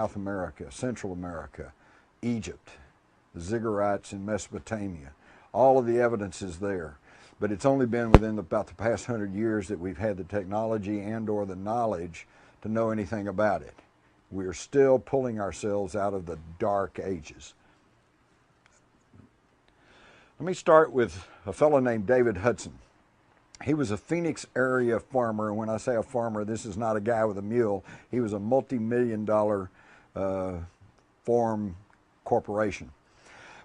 South America, Central America, Egypt, the ziggurats in Mesopotamia. All of the evidence is there. But it's only been within about the past 100 years that we've had the technology and or the knowledge to know anything about it. We're still pulling ourselves out of the dark ages. Let me start with a fellow named David Hudson. He was a Phoenix area farmer, and when I say a farmer, this is not a guy with a mule. He was a multi-million-dollar farm corporation.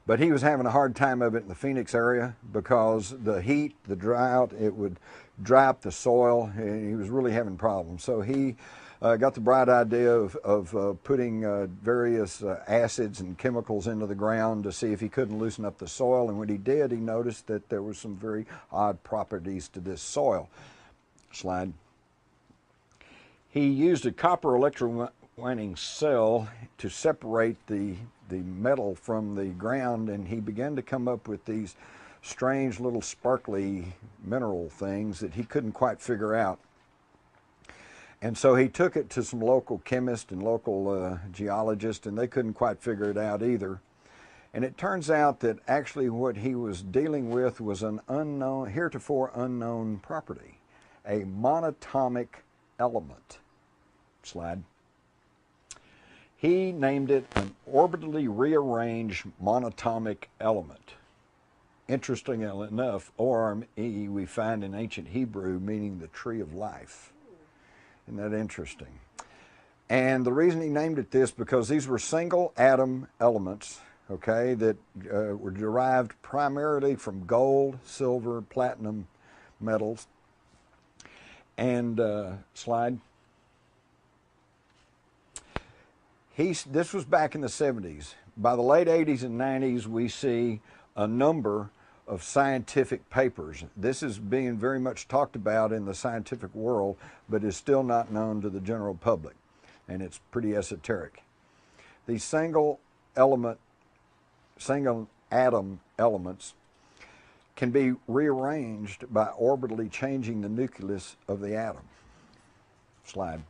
But he was having a hard time of it in the Phoenix area because the heat, the drought, it would dry up the soil, and he was really having problems. So he got the bright idea of putting various acids and chemicals into the ground to see if he couldn't loosen up the soil. And when he did, he noticed that there were some very odd properties to this soil. Slide. He used a copper electrowinning cell to separate the metal from the ground, and he began to come up with these strange little sparkly mineral things that he couldn't quite figure out. And so he took it to some local chemists and local geologists, and they couldn't quite figure it out either. And it turns out that actually what he was dealing with was an unknown, heretofore unknown property, a monatomic element. Slide. He named it an orbitally rearranged monatomic element. Interestingly enough, ORME we find in ancient Hebrew meaning the tree of life. Isn't that interesting? And the reason he named it this, because these were single atom elements, okay, that were derived primarily from gold, silver, platinum metals. And slide. This was back in the 70s. By the late 80s and 90s, we see a number of scientific papers. This is being very much talked about in the scientific world, but is still not known to the general public, and it's pretty esoteric. These single atom elements can be rearranged by orbitally changing the nucleus of the atom. Slide.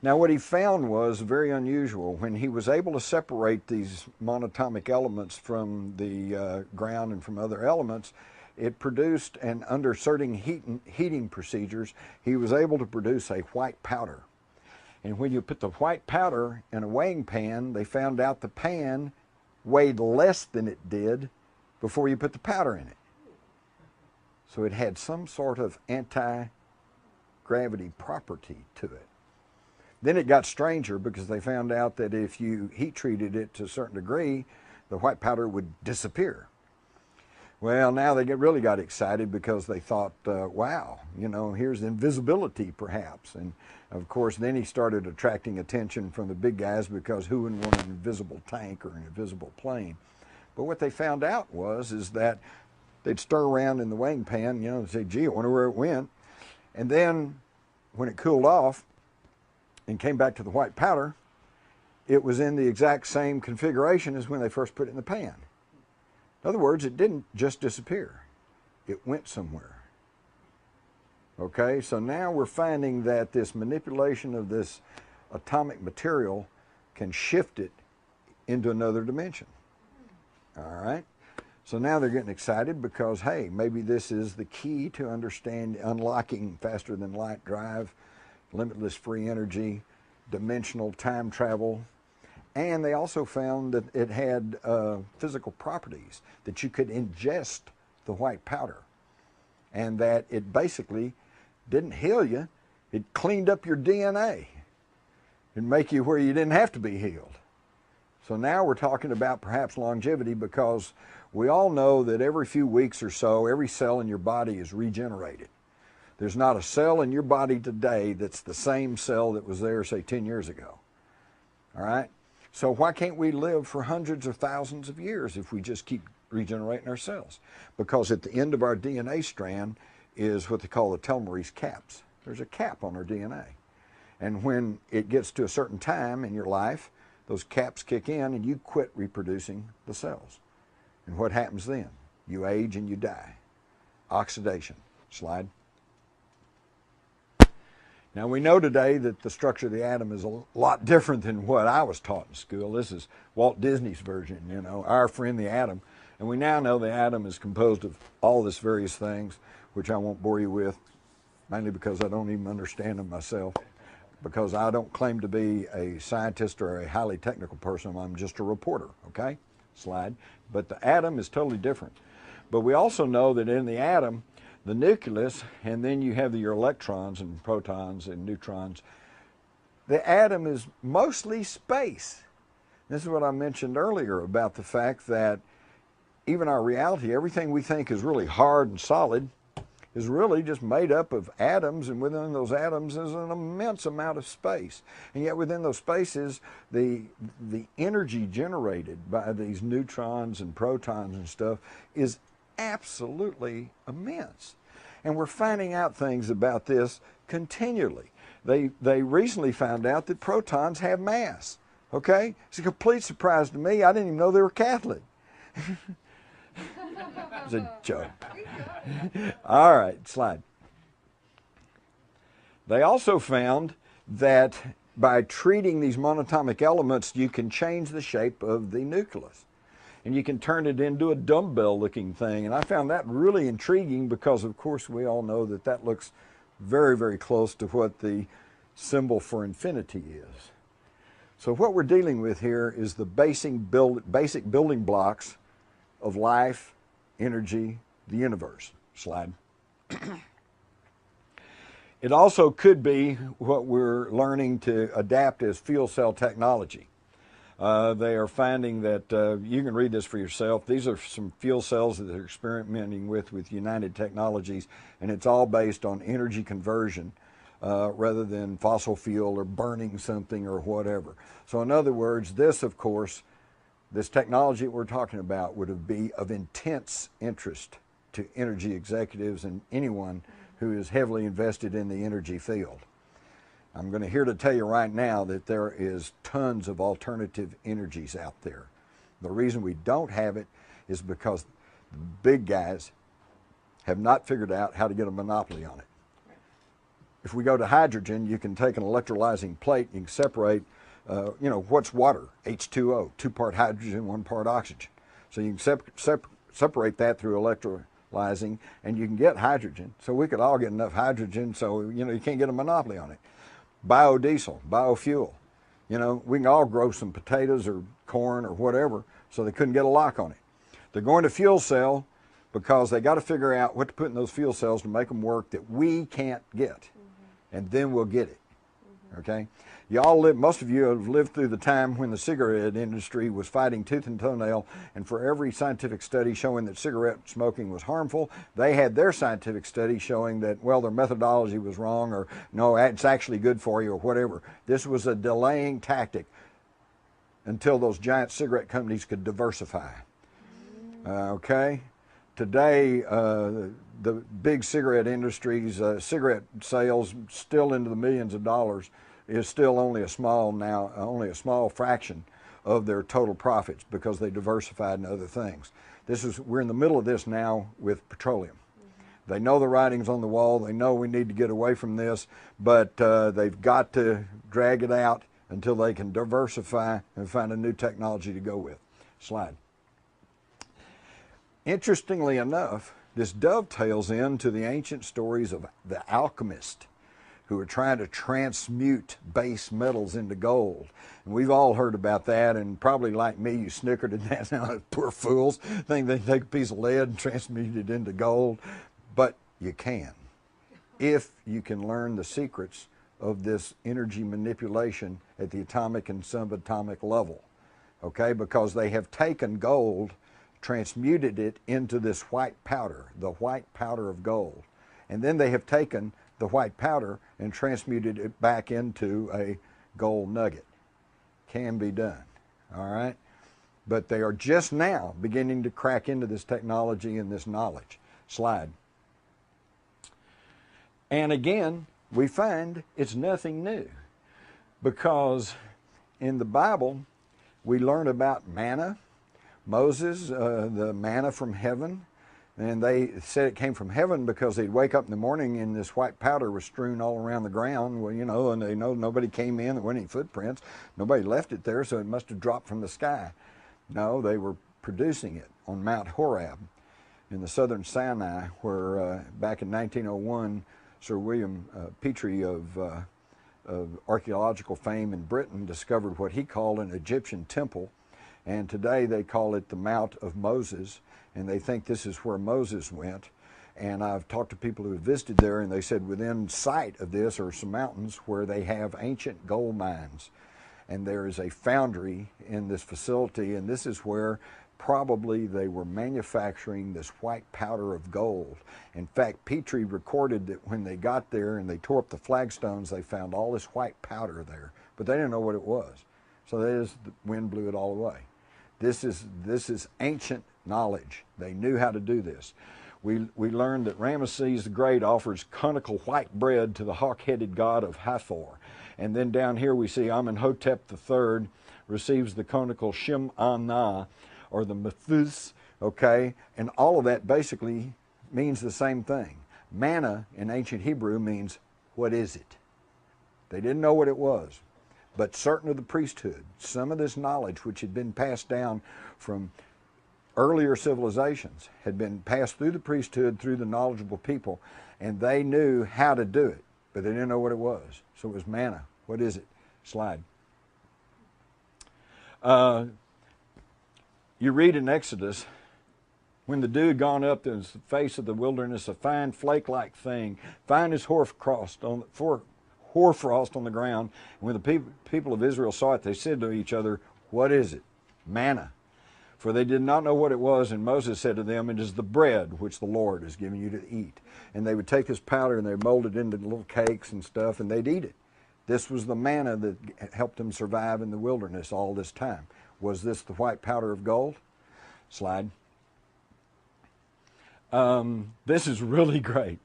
Now what he found was very unusual. When he was able to separate these monatomic elements from the ground and from other elements, it produced, and under certain heating procedures, he was able to produce a white powder. And when you put the white powder in a weighing pan, they found out the pan weighed less than it did before you put the powder in it. So it had some sort of anti-gravity property to it. Then it got stranger because they found out that if you heat treated it to a certain degree, the white powder would disappear. Well, now they really got excited because they thought, wow, you know, here's invisibility perhaps. And of course, then he started attracting attention from the big guys because who wouldn't want an invisible tank or an invisible plane? But what they found out is that they'd stir around in the weighing pan, you know, and say, gee, I wonder where it went. And then when it cooled off, and came back to the white powder, it was in the exact same configuration as when they first put it in the pan. In other words, it didn't just disappear. It went somewhere. Okay, so now we're finding that this manipulation of this atomic material can shift it into another dimension. All right, so now they're getting excited because, hey, maybe this is the key to unlocking faster than light drive, limitless free energy, dimensional time travel, and they also found that it had physical properties, that you could ingest the white powder, and that it basically didn't heal you, it cleaned up your DNA and make you where you didn't have to be healed. So now we're talking about perhaps longevity, because we all know that every few weeks or so, every cell in your body is regenerated. There's not a cell in your body today that's the same cell that was there, say, 10 years ago. All right? So why can't we live for hundreds or thousands of years if we just keep regenerating our cells? Because at the end of our DNA strand is what they call the telomerase caps. There's a cap on our DNA. And when it gets to a certain time in your life, those caps kick in and you quit reproducing the cells. And what happens then? You age and you die. Oxidation. Slide. Now we know today that the structure of the atom is a lot different than what I was taught in school. This is Walt Disney's version, you know, our friend the atom. And we now know the atom is composed of all these various things, which I won't bore you with, mainly because I don't even understand them myself, because I don't claim to be a scientist or a highly technical person. I'm just a reporter, okay? Slide. But the atom is totally different. But we also know that in the atom, the nucleus, and then you have your electrons and protons and neutrons. The atom is mostly space. This is what I mentioned earlier about the fact that even our reality, everything we think is really hard and solid, is really just made up of atoms, and within those atoms is an immense amount of space. And yet within those spaces, the energy generated by these neutrons and protons and stuff is absolutely immense. And we're finding out things about this continually. They recently found out that protons have mass. Okay? It's a complete surprise to me. I didn't even know they were Catholic. It's a joke. All right, slide. They also found that by treating these monatomic elements, you can change the shape of the nucleus. And you can turn it into a dumbbell-looking thing. And I found that really intriguing because, of course, we all know that that looks very, very close to what the symbol for infinity is. So what we're dealing with here is the basic building blocks of life, energy, the universe. Slide. It also could be what we're learning to adapt as fuel cell technology. They are finding that, you can read this for yourself, these are some fuel cells that they're experimenting with United Technologies, and it's all based on energy conversion rather than fossil fuel or burning something or whatever. So in other words, this, of course, this technology that we're talking about would be of intense interest to energy executives and anyone who is heavily invested in the energy field. I'm going to here to tell you right now that there is tons of alternative energies out there. The reason we don't have it is because the big guys have not figured out how to get a monopoly on it. If we go to hydrogen, you can take an electrolyzing plate, you can separate, you know, what's water? H2O, 2-part hydrogen, 1 part oxygen. So you can separate that through electrolyzing, and you can get hydrogen. So we could all get enough hydrogen, so, you know, you can't get a monopoly on it. Biodiesel, biofuel. You know, we can all grow some potatoes or corn or whatever, so they couldn't get a lock on it. They're going to fuel cell because they got to figure out what to put in those fuel cells to make them work that we can't get. And then we'll get it. Okay? Y'all live, most of you have lived through the time when the cigarette industry was fighting tooth and toenail, and for every scientific study showing that cigarette smoking was harmful, they had their scientific study showing that, well, their methodology was wrong, or no, it's actually good for you, or whatever. This was a delaying tactic until those giant cigarette companies could diversify. Okay? Today, the big cigarette industries, cigarette sales still into the millions of dollars, is still only a small fraction of their total profits because they diversified in other things. We're in the middle of this now with petroleum. They know the writing's on the wall. They know we need to get away from this, but they've got to drag it out until they can diversify and find a new technology to go with. Slide. Interestingly enough, this dovetails into the ancient stories of the alchemist who are trying to transmute base metals into gold. And we've all heard about that, and probably like me, you snickered at that. Now, poor fools think they take a piece of lead and transmute it into gold. But you can, if you can learn the secrets of this energy manipulation at the atomic and subatomic level. Okay, because they have taken gold, transmuted it into this white powder, the white powder of gold. And then they have taken the white powder and transmuted it back into a gold nugget. Can be done, all right? But they are just now beginning to crack into this technology and this knowledge. Slide. And again, we find it's nothing new, because in the Bible, we learn about manna, Moses, the manna from heaven, And they said it came from heaven because they'd wake up in the morning and this white powder was strewn all around the ground. Well, you know, and they know nobody came in, there weren't any footprints. Nobody left it there, so it must have dropped from the sky. No, they were producing it on Mount Horeb in the southern Sinai, where back in 1901, Sir William Petrie of archaeological fame in Britain discovered what he called an Egyptian temple. And today they call it the Mount of Moses, and they think this is where Moses went. And I've talked to people who have visited there, and they said within sight of this are some mountains where they have ancient gold mines. And there is a foundry in this facility, and this is where probably they were manufacturing this white powder of gold. In fact, Petrie recorded that when they got there and they tore up the flagstones, they found all this white powder there, but they didn't know what it was. So the wind blew it all away. This is ancient knowledge. They knew how to do this. We learned that Ramesses the Great offers conical white bread to the hawk-headed god of Hathor. And then down here we see Amenhotep III receives the conical Shem-Anah, or the Methus, okay? And all of that basically means the same thing. Manna in ancient Hebrew means, what is it? They didn't know what it was. But certain of the priesthood, some of this knowledge which had been passed down from earlier civilizations had been passed through the priesthood, through the knowledgeable people, and they knew how to do it, but they didn't know what it was. So it was manna. What is it? Slide. You read in Exodus, when the dew had gone up to the face of the wilderness, a fine flake-like thing, fine as hoarfrost on the ground. And when the people of Israel saw it, they said to each other, what is it? Manna. For they did not know what it was, and Moses said to them, it is the bread which the Lord has given you to eat. And they would take this powder and they mold it into little cakes and stuff, and they'd eat it. This was the manna that helped them survive in the wilderness all this time. Was this the white powder of gold? Slide. This is really great.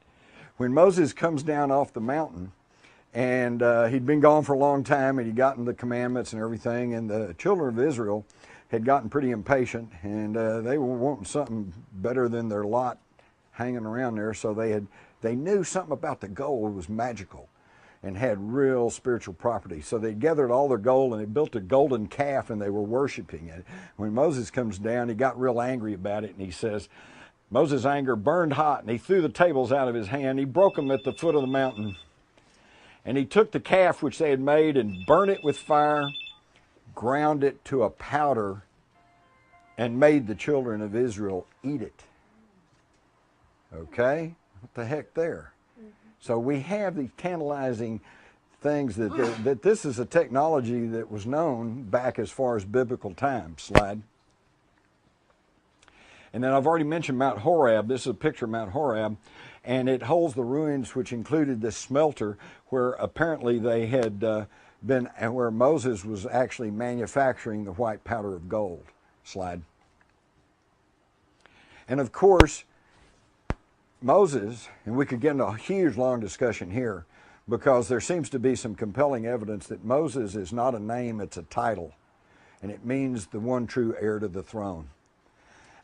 When Moses comes down off the mountain, and he'd been gone for a long time, and he'd gotten the commandments and everything, and the children of Israel had gotten pretty impatient, and they were wanting something better than their lot hanging around there, so they knew something about the gold was magical and had real spiritual property. So they gathered all their gold and they built a golden calf and they were worshiping it. When Moses comes down, he got real angry about it, and he says, Moses' anger burned hot, and he threw the tables out of his hand. He broke them at the foot of the mountain. And he took the calf which they had made and burnt it with fire, ground it to a powder, and made the children of Israel eat it. Okay? What the heck there? So we have these tantalizing things that this is a technology that was known back as far as biblical times. Slide. And then I've already mentioned Mount Horeb. This is a picture of Mount Horeb, and it holds the ruins which included this smelter where apparently they had been, and where Moses was actually manufacturing the white powder of gold. Slide. And of course, Moses, and we could get into a huge long discussion here because there seems to be some compelling evidence that Moses is not a name, it's a title, and it means the one true heir to the throne.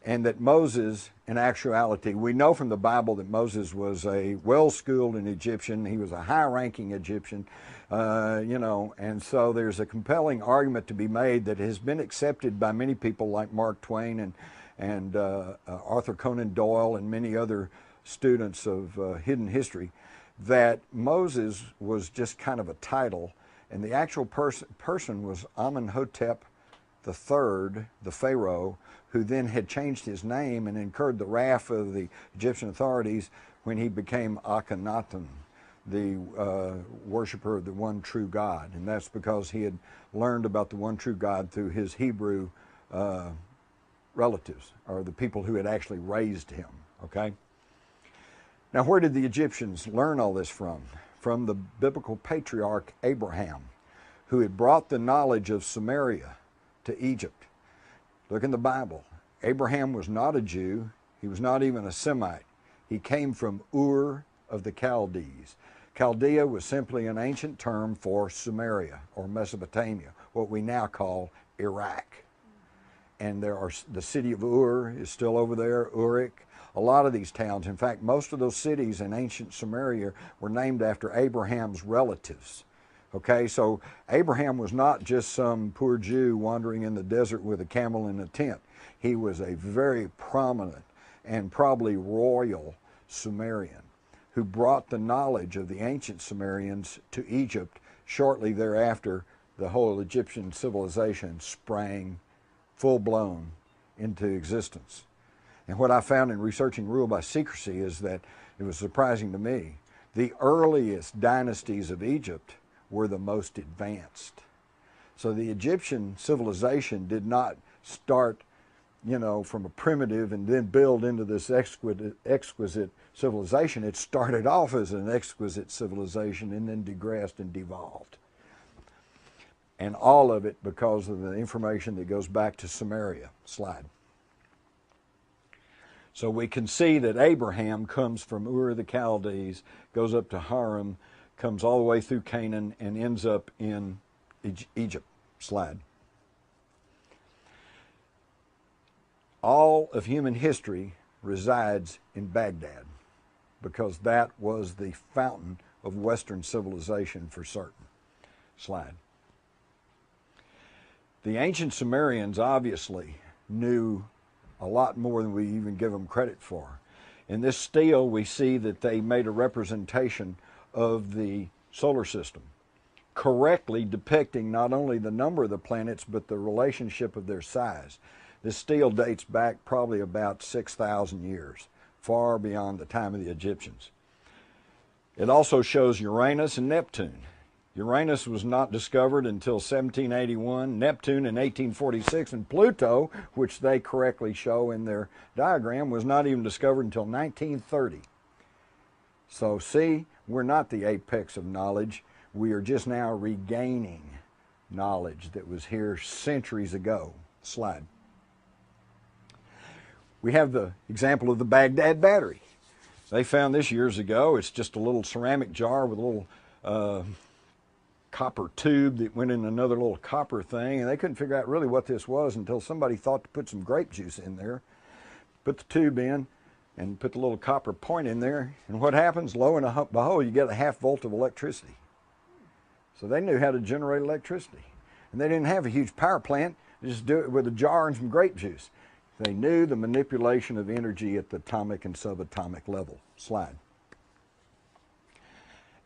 And that Moses, in actuality, we know from the Bible that Moses was a well-schooled Egyptian. He was a high-ranking Egyptian, and so there's a compelling argument to be made that has been accepted by many people like Mark Twain and Arthur Conan Doyle and many other students of hidden history, that Moses was just kind of a title, and the actual person was Amenhotep III, the pharaoh, who then had changed his name and incurred the wrath of the Egyptian authorities when he became Akhenaten, the worshiper of the one true God. And that's because he had learned about the one true God through his Hebrew relatives, or the people who had actually raised him, okay? Now, where did the Egyptians learn all this from? From the biblical patriarch Abraham, who had brought the knowledge of Samaria to Egypt. Look in the Bible. Abraham was not a Jew. He was not even a Semite. He came from Ur of the Chaldees. Chaldea was simply an ancient term for Sumeria or Mesopotamia, what we now call Iraq. and there are, the city of Ur is still over there, Uruk. A lot of these towns, in fact, most of those cities in ancient Sumeria were named after Abraham's relatives. Okay, so Abraham was not just some poor Jew wandering in the desert with a camel in a tent. He was a very prominent and probably royal Sumerian who brought the knowledge of the ancient Sumerians to Egypt. Shortly thereafter, the whole Egyptian civilization sprang full-blown into existence. And what I found in researching Rule by Secrecy is that it was surprising to me. The earliest dynasties of Egypt were the most advanced. So the Egyptian civilization did not start, you know, from a primitive and then build into this exquisite civilization. It started off as an exquisite civilization and then digressed and devolved. And all of it because of the information that goes back to Sumeria. Slide. So we can see that Abraham comes from Ur of the Chaldees, goes up to Haran, comes all the way through Canaan, and ends up in Egypt. Slide. All of human history resides in Baghdad because that was the fountain of Western civilization for certain. Slide. The ancient Sumerians obviously knew a lot more than we even give them credit for. In this stele, we see that they made a representation of the solar system, correctly depicting not only the number of the planets, but the relationship of their size. This stele dates back probably about 6,000 years, far beyond the time of the Egyptians. It also shows Uranus and Neptune. Uranus was not discovered until 1781, Neptune in 1846, and Pluto, which they correctly show in their diagram, was not even discovered until 1930. So see, we're not the apex of knowledge. We are just now regaining knowledge that was here centuries ago. Slide. We have the example of the Baghdad battery. They found this years ago. It's just a little ceramic jar with a little copper tube that went in another little copper thing, and they couldn't figure out really what this was until somebody thought to put some grape juice in there, put the tube in, and put the little copper point in there, and what happens? Lo and behold, you get a 1/2 volt of electricity. So they knew how to generate electricity. And they didn't have a huge power plant, they just do it with a jar and some grape juice. They knew the manipulation of energy at the atomic and subatomic level. Slide.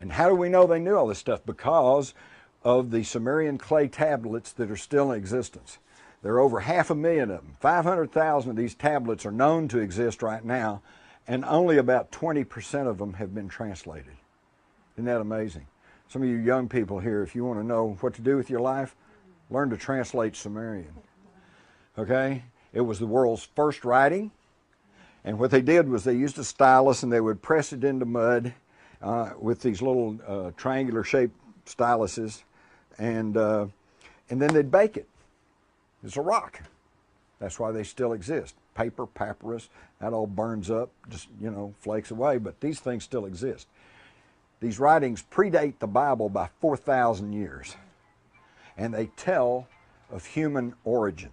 And how do we know they knew all this stuff? Because of the Sumerian clay tablets that are still in existence. There are over 500,000 of them. 500,000 of these tablets are known to exist right now, and only about 20% of them have been translated. Isn't that amazing? Some of you young people here, if you want to know what to do with your life, learn to translate Sumerian. Okay? It was the world's first writing, and what they did was they used a stylus and they would press it into mud with these little triangular shaped styluses, and then they'd bake it. It's a rock. That's why they still exist. Paper, papyrus, that all burns up, just, you know, flakes away, but these things still exist. These writings predate the Bible by 4,000 years, and they tell of human origin.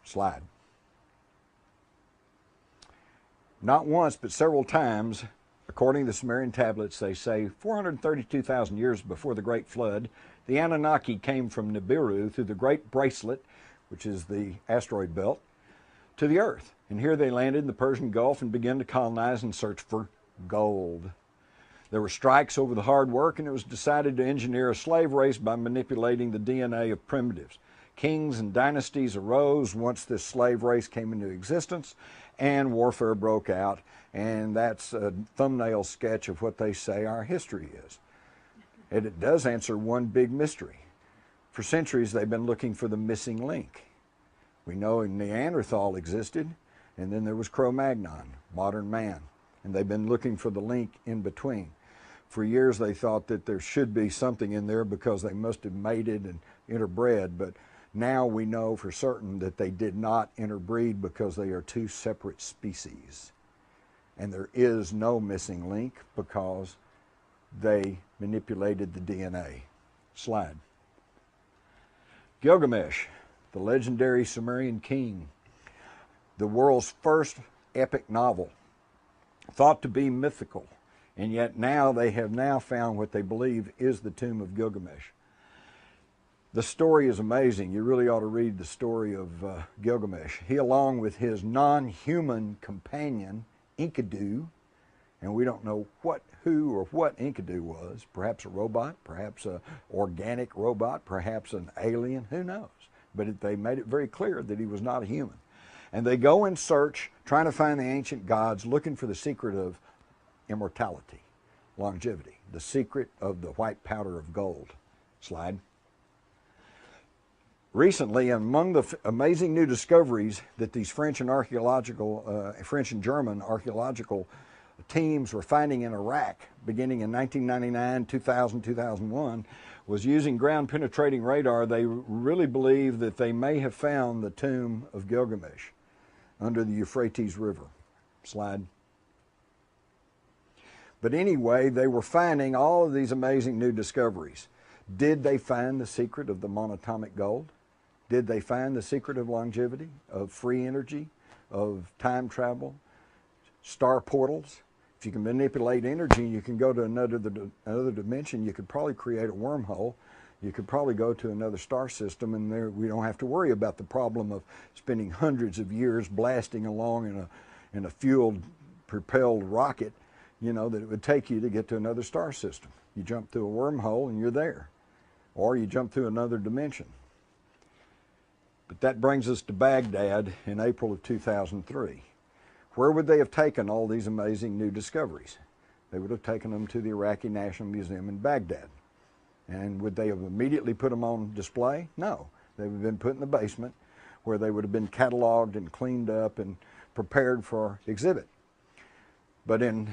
Slide. Not once, but several times, according to the Sumerian tablets, they say 432,000 years before the Great Flood, the Anunnaki came from Nibiru through the Great Bracelet, which is the asteroid belt, to the Earth. And here they landed in the Persian Gulf and began to colonize and search for gold. There were strikes over the hard work, and it was decided to engineer a slave race by manipulating the DNA of primitives. Kings and dynasties arose once this slave race came into existence, and warfare broke out. And that's a thumbnail sketch of what they say our history is. And it does answer one big mystery. For centuries, they've been looking for the missing link. We know Neanderthal existed, and then there was Cro-Magnon, modern man. And they've been looking for the link in between. For years, they thought that there should be something in there because they must have mated and interbred, but now we know for certain that they did not interbreed because they are two separate species. And there is no missing link because they manipulated the DNA. Slide. Gilgamesh, the legendary Sumerian king, the world's first epic novel, thought to be mythical, and yet now they have now found what they believe is the tomb of Gilgamesh. The story is amazing. You really ought to read the story of Gilgamesh. He, along with his non-human companion, Enkidu, and we don't know who or what Enkidu was, perhaps a robot, perhaps an organic robot, perhaps an alien, who knows? But they made it very clear that he was not a human. And they go in search, trying to find the ancient gods, looking for the secret of immortality, longevity, the secret of the white powder of gold. Slide. Recently, among the amazing new discoveries that these French and German archaeological teams were finding in Iraq, beginning in 1999, 2000, 2001, was using ground-penetrating radar. They really believe that they may have found the tomb of Gilgamesh under the Euphrates River. Slide. But anyway, they were finding all of these amazing new discoveries. Did they find the secret of the monatomic gold? Did they find the secret of longevity, of free energy, of time travel, star portals? If you can manipulate energy, you can go to another dimension. You could probably create a wormhole. You could probably go to another star system, and there we don't have to worry about the problem of spending hundreds of years blasting along in a fuel-propelled rocket, you know, that it would take you to get to another star system. You jump through a wormhole and you're there, or you jump through another dimension. But that brings us to Baghdad in April of 2003. Where would they have taken all these amazing new discoveries? They would have taken them to the Iraqi National Museum in Baghdad. And would they have immediately put them on display? No. They would have been put in the basement where they would have been cataloged and cleaned up and prepared for exhibit. But in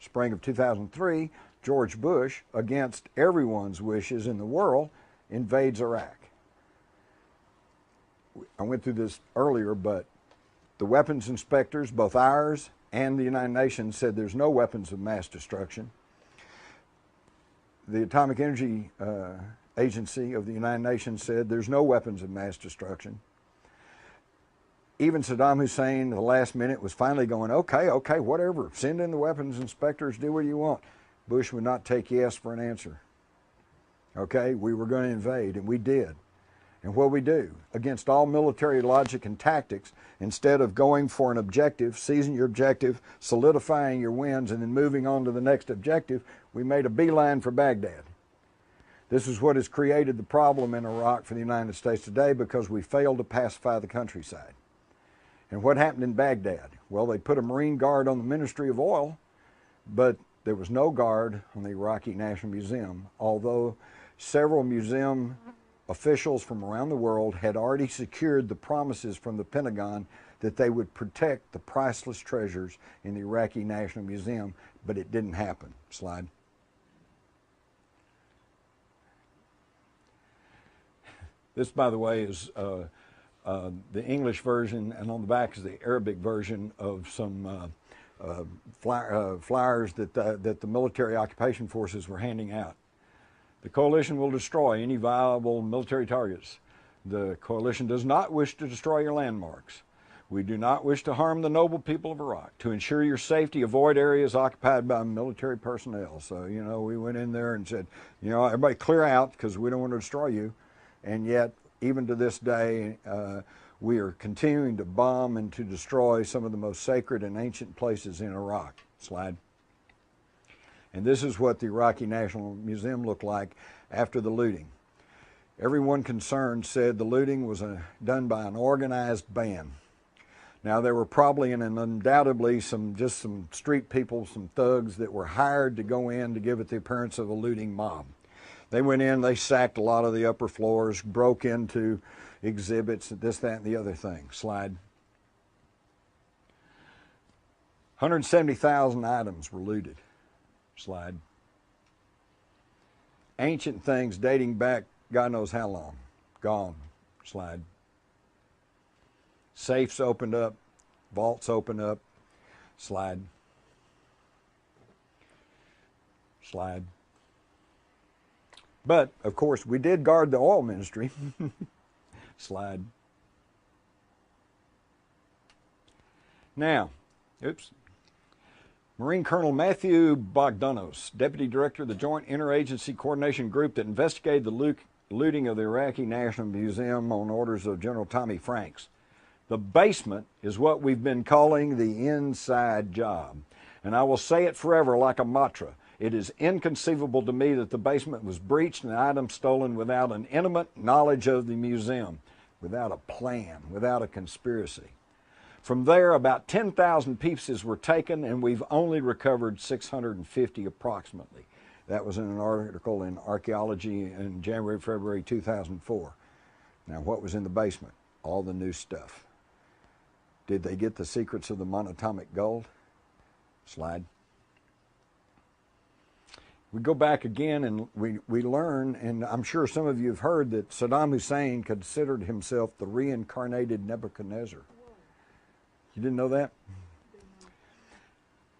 spring of 2003, George Bush, against everyone's wishes in the world, invades Iraq. I went through this earlier, but the weapons inspectors, both ours and the United Nations, said there's no weapons of mass destruction. The Atomic Energy Agency of the United Nations said there's no weapons of mass destruction. Even Saddam Hussein, at the last minute, was finally going, okay, whatever, send in the weapons inspectors, do what you want. Bush would not take yes for an answer. Okay, we were going to invade, and we did. And what we do, against all military logic and tactics, instead of going for an objective, seizing your objective, solidifying your wins, and then moving on to the next objective, we made a beeline for Baghdad. This is what has created the problem in Iraq for the United States today, because we failed to pacify the countryside. And what happened in Baghdad? Well, they put a Marine Guard on the Ministry of Oil, but there was no guard on the Iraqi National Museum, although several museum officials from around the world had already secured the promises from the Pentagon that they would protect the priceless treasures in the Iraqi National Museum, but it didn't happen. Slide. This, by the way, is the English version, and on the back is the Arabic version of some flyers that the military occupation forces were handing out. The coalition will destroy any viable military targets. The coalition does not wish to destroy your landmarks. We do not wish to harm the noble people of Iraq. To ensure your safety, avoid areas occupied by military personnel. So, you know, we went in there and said, you know, everybody clear out because we don't want to destroy you. And yet, even to this day, we are continuing to bomb and to destroy some of the most sacred and ancient places in Iraq. Slide. And this is what the Iraqi National Museum looked like after the looting. Everyone concerned said the looting was done by an organized band. Now, there were probably and undoubtedly some street people, some thugs that were hired to go in to give it the appearance of a looting mob. They went in, they sacked a lot of the upper floors, broke into exhibits, this, that, and the other thing. Slide. 170,000 items were looted. Slide. Ancient things dating back God knows how long. Gone. Slide. Safes opened up. Vaults opened up. Slide. Slide. But, of course, we did guard the oil ministry. Slide. Now, oops. Marine Colonel Matthew Bogdanos, Deputy Director of the Joint Interagency Coordination Group that investigated the looting of the Iraqi National Museum on orders of General Tommy Franks. The basement is what we've been calling the inside job. And I will say it forever like a mantra. It is inconceivable to me that the basement was breached and items stolen without an intimate knowledge of the museum, without a plan, without a conspiracy. From there, about 10,000 pieces were taken, and we've only recovered 650 approximately. That was in an article in Archaeology in January, February 2004. Now, what was in the basement? All the new stuff. Did they get the secrets of the Monatomic Gold? Slide. We go back again and we learn, and I'm sure some of you have heard that Saddam Hussein considered himself the reincarnated Nebuchadnezzar. You didn't know that?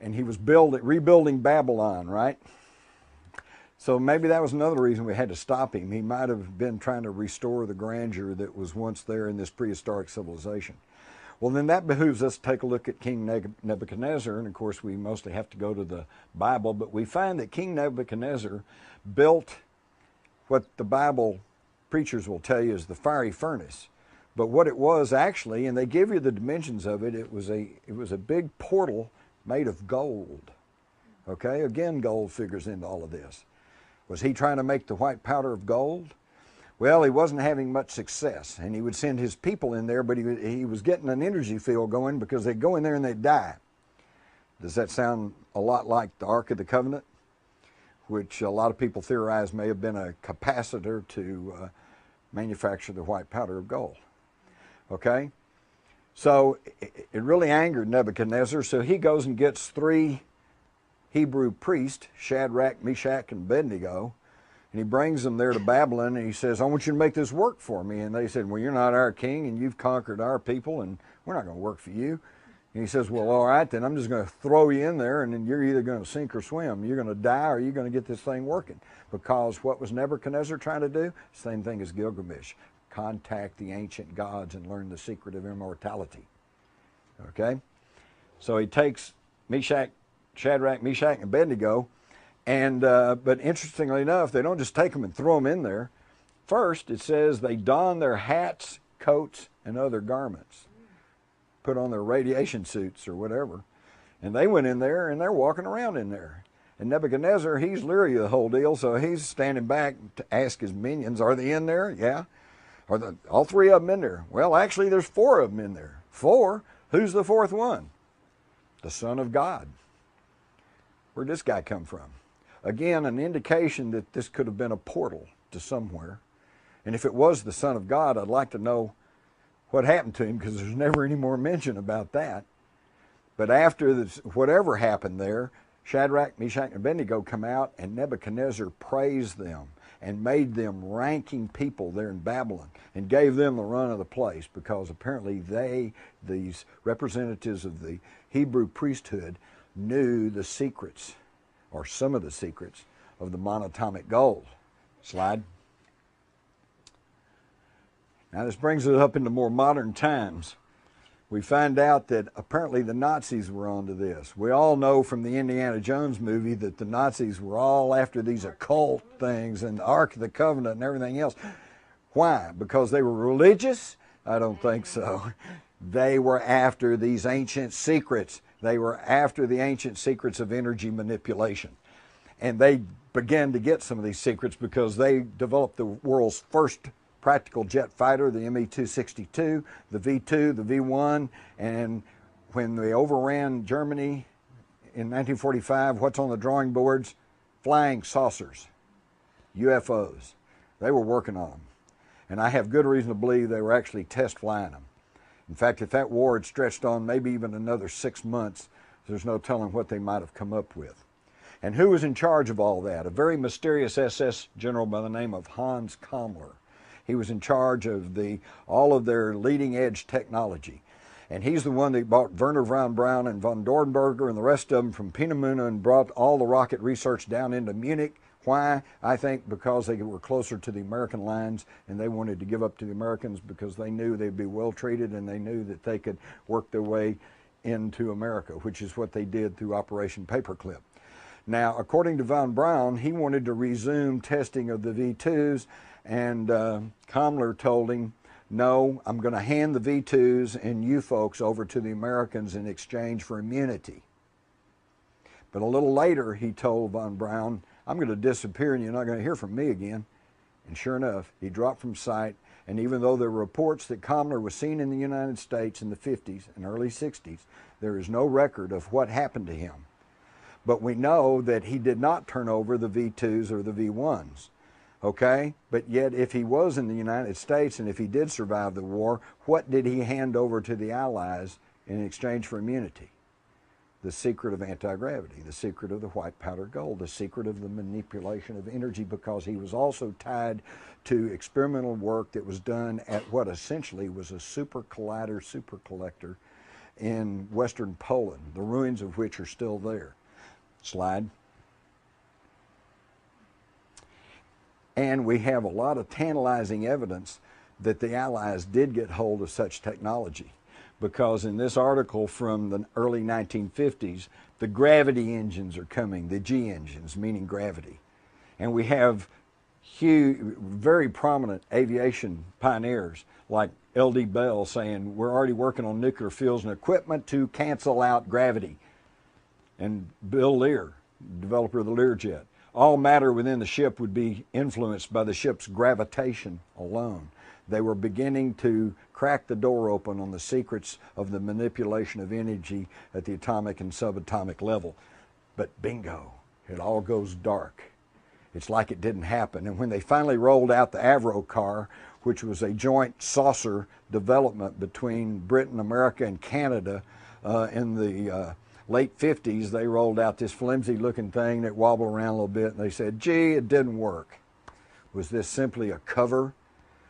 And he was rebuilding Babylon, right? So maybe that was another reason we had to stop him. He might have been trying to restore the grandeur that was once there in this prehistoric civilization. Well, then that behooves us to take a look at King Nebuchadnezzar, and of course we mostly have to go to the Bible, but we find that King Nebuchadnezzar built what the Bible preachers will tell you is the fiery furnace. But what it was actually, and they give you the dimensions of it, it was a big portal made of gold. Okay, again, gold figures into all of this. Was he trying to make the white powder of gold? Well, he wasn't having much success, and he would send his people in there, but he was getting an energy field going because they'd go in there and they'd die. Does that sound a lot like the Ark of the Covenant, which a lot of people theorize may have been a capacitor to manufacture the white powder of gold? Okay, so it really angered Nebuchadnezzar, so he goes and gets 3 Hebrew priests, Shadrach, Meshach, and Abednego, and he brings them there to Babylon, and he says, I want you to make this work for me. And they said, well, you're not our king, and you've conquered our people, and we're not going to work for you. And he says, well, all right, then I'm just going to throw you in there, and then you're either going to sink or swim. You're going to die, or you're going to get this thing working. Because what was Nebuchadnezzar trying to do? Same thing as Gilgamesh. Contact the ancient gods and learn the secret of immortality. Okay? So he takes Shadrach, Meshach, and Abednego, and but interestingly enough, they don't just take them and throw them in there. First, it says they don their hats, coats, and other garments. Put on their radiation suits or whatever. And they went in there, and they're walking around in there. And Nebuchadnezzar, he's leery of the whole deal, so he's standing back to ask his minions, are they in there? Yeah. Are all 3 of them in there? Well, actually, there's 4 of them in there. 4? Who's the 4th one? The Son of God. Where'd this guy come from? Again, an indication that this could have been a portal to somewhere. And if it was the Son of God, I'd like to know what happened to him, because there's never any more mention about that. But after this, whatever happened there, Shadrach, Meshach, and Abednego come out, and Nebuchadnezzar praised them and made them ranking people there in Babylon and gave them the run of the place, because apparently these representatives of the Hebrew priesthood, knew the secrets, or some of the secrets, of the Monatomic Gold. Slide. Now this brings us up into more modern times. We find out that apparently the Nazis were onto this. We all know from the Indiana Jones movie that the Nazis were all after these occult things and the Ark of the Covenant and everything else. Why? Because they were religious? I don't think so. They were after these ancient secrets. They were after the ancient secrets of energy manipulation. And they began to get some of these secrets because they developed the world's first practical jet fighter, the Me-262, the V-2, the V-1, and when they overran Germany in 1945, what's on the drawing boards? Flying saucers, UFOs. They were working on them. And I have good reason to believe they were actually test flying them. In fact, if that war had stretched on maybe even another 6 months, there's no telling what they might have come up with. And who was in charge of all that? A very mysterious SS general by the name of Hans Kammler. He was in charge of all of their leading edge technology. And he's the one that brought Werner von Braun and von Dornberger and the rest of them from Peenemünde and brought all the rocket research down into Munich. Why? I think because they were closer to the American lines and they wanted to give up to the Americans because they knew they'd be well treated and they knew that they could work their way into America, which is what they did through Operation Paperclip. Now, according to von Braun, he wanted to resume testing of the V2s, and Kammler told him, no, I'm going to hand the V2s and you folks over to the Americans in exchange for immunity. But a little later, he told von Braun, I'm going to disappear and you're not going to hear from me again. And sure enough, he dropped from sight. And even though there were reports that Kammler was seen in the United States in the 50s and early 60s, there is no record of what happened to him. But we know that he did not turn over the V2s or the V1s, okay? But yet, if he was in the United States and if he did survive the war, what did he hand over to the Allies in exchange for immunity? The secret of anti-gravity, the secret of the white powder gold, the secret of the manipulation of energy, because he was also tied to experimental work that was done at what essentially was a super collider, super collector in western Poland, the ruins of which are still there. Slide. And we have a lot of tantalizing evidence that the Allies did get hold of such technology, because in this article from the early 1950s, the gravity engines are coming, the G engines, meaning gravity. And we have huge, very prominent aviation pioneers like L.D. Bell saying, we're already working on nuclear fuels and equipment to cancel out gravity. And Bill Lear, developer of the Learjet, all matter within the ship would be influenced by the ship's gravitation alone. They were beginning to crack the door open on the secrets of the manipulation of energy at the atomic and subatomic level. But bingo, it all goes dark. It's like it didn't happen. And when they finally rolled out the Avro car, which was a joint saucer development between Britain, America, and Canada in the late 50s, they rolled out this flimsy looking thing that wobbled around a little bit, and they said, gee, it didn't work. Was this simply a cover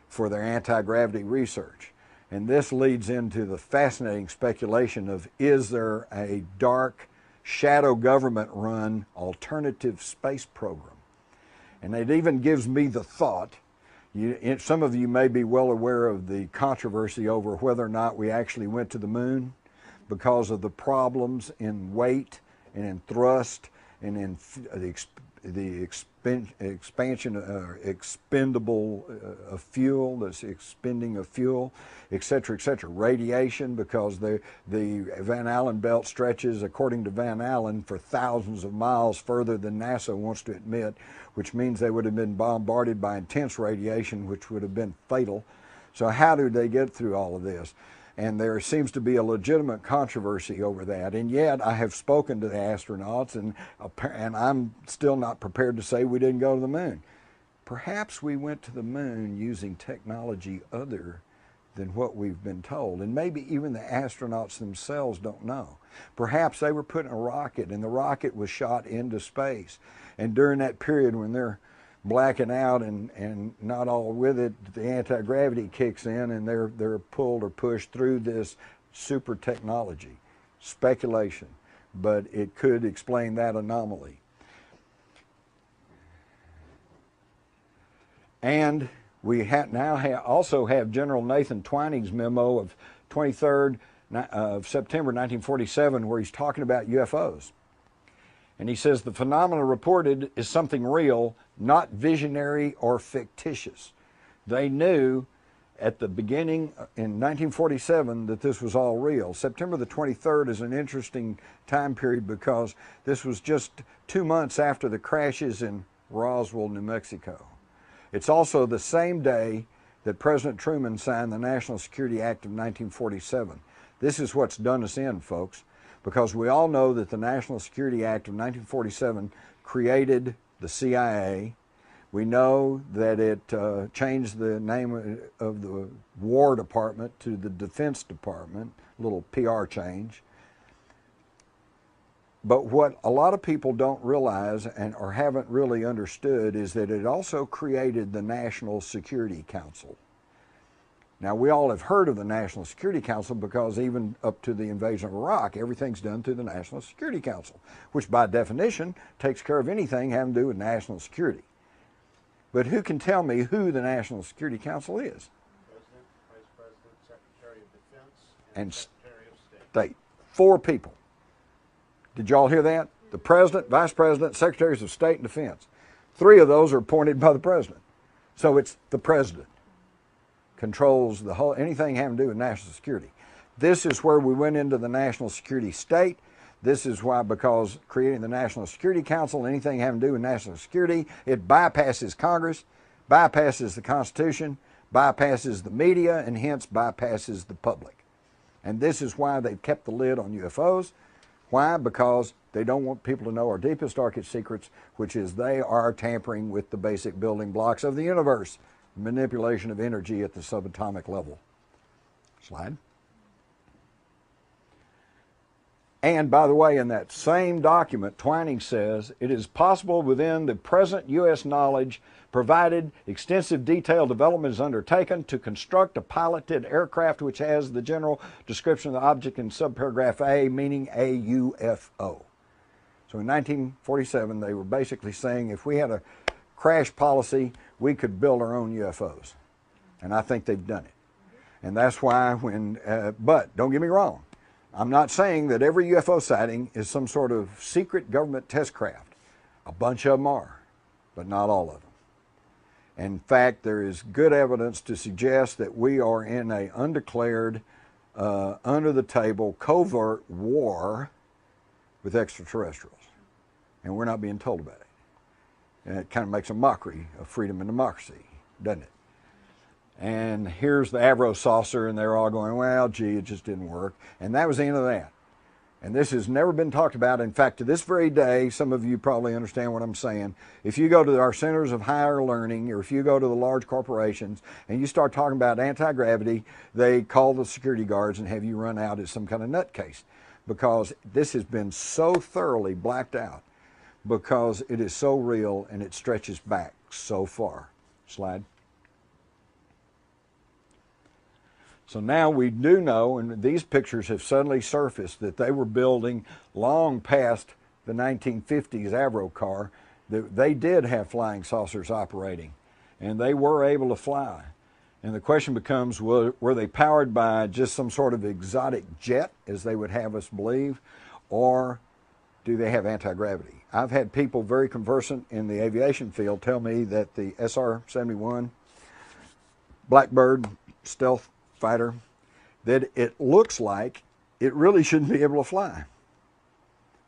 for their anti-gravity research? And this leads into the fascinating speculation of, is there a dark, shadow government-run alternative space program? And it even gives me the thought, some of you may be well aware of the controversy over whether or not we actually went to the moon because of the problems in weight and in thrust and in the expansion, expendable of fuel, this expending of fuel, et cetera, radiation, because the Van Allen belt stretches, according to Van Allen, for thousands of miles further than NASA wants to admit, which means they would have been bombarded by intense radiation, which would have been fatal. So how did they get through all of this? And there seems to be a legitimate controversy over that. And yet I have spoken to the astronauts, and I'm still not prepared to say we didn't go to the moon. Perhaps we went to the moon using technology other than what we've been told. And maybe even the astronauts themselves don't know. Perhaps they were put in a rocket and the rocket was shot into space. And during that period when they're blacking out and not all with it, the anti-gravity kicks in and they're pulled or pushed through this super technology. Speculation, but it could explain that anomaly. And we also have General Nathan Twining's memo of 23rd of September 1947, where he's talking about UFOs. And he says the phenomena reported is something real, not visionary or fictitious. They knew at the beginning in 1947 that this was all real. September the 23rd is an interesting time period because this was just 2 months after the crashes in Roswell, New Mexico. It's also the same day that President Truman signed the National Security Act of 1947. This is what's done us in, folks, because we all know that the National Security Act of 1947 created the CIA. We know that it changed the name of the War Department to the Defense Department, a little PR change. But what a lot of people don't realize or haven't really understood is that it also created the National Security Council. Now, we all have heard of the National Security Council because even up to the invasion of Iraq, everything's done through the National Security Council, which by definition takes care of anything having to do with national security. But who can tell me who the National Security Council is? President, Vice President, Secretary of Defense, and Secretary of State. 4 people. Did y'all hear that? The President, Vice President, Secretaries of State, and Defense. 3 of those are appointed by the President. So it's the President controls the whole, anything having to do with national security. This is where we went into the national security state. This is why, because creating the National Security Council, anything having to do with national security, it bypasses Congress, bypasses the Constitution, bypasses the media, and hence bypasses the public. And this is why they've kept the lid on UFOs. Why? Because they don't want people to know our deepest, darkest secrets, which is they are tampering with the basic building blocks of the universe, manipulation of energy at the subatomic level. Slide. And by the way, in that same document, Twining says, it is possible within the present U.S. knowledge, provided extensive detailed development is undertaken, to construct a piloted aircraft which has the general description of the object in subparagraph A, meaning a UFO. So in 1947, they were basically saying if we had a crash policy, we could build our own UFOs. And I think they've done it. And that's why but don't get me wrong, I'm not saying that every UFO sighting is some sort of secret government test craft. A bunch of them are, but not all of them. In fact, there is good evidence to suggest that we are in an undeclared, under-the-table, covert war with extraterrestrials. And we're not being told about it. And it kind of makes a mockery of freedom and democracy, doesn't it? And here's the Avro saucer, and they're all going, well, gee, it just didn't work. And that was the end of that. And this has never been talked about. In fact, to this very day, some of you probably understand what I'm saying. If you go to our centers of higher learning, or if you go to the large corporations, and you start talking about anti-gravity, they call the security guards and have you run out as some kind of nutcase. Because this has been so thoroughly blacked out, because it is so real and it stretches back so far. Slide. So now we do know, and these pictures have suddenly surfaced, that they were building long past the 1950s Avro car, that they did have flying saucers operating, and they were able to fly. And the question becomes, were they powered by just some sort of exotic jet, as they would have us believe, or do they have anti-gravity? I've had people very conversant in the aviation field tell me that the SR-71 Blackbird stealth fighter, that it looks like it really shouldn't be able to fly.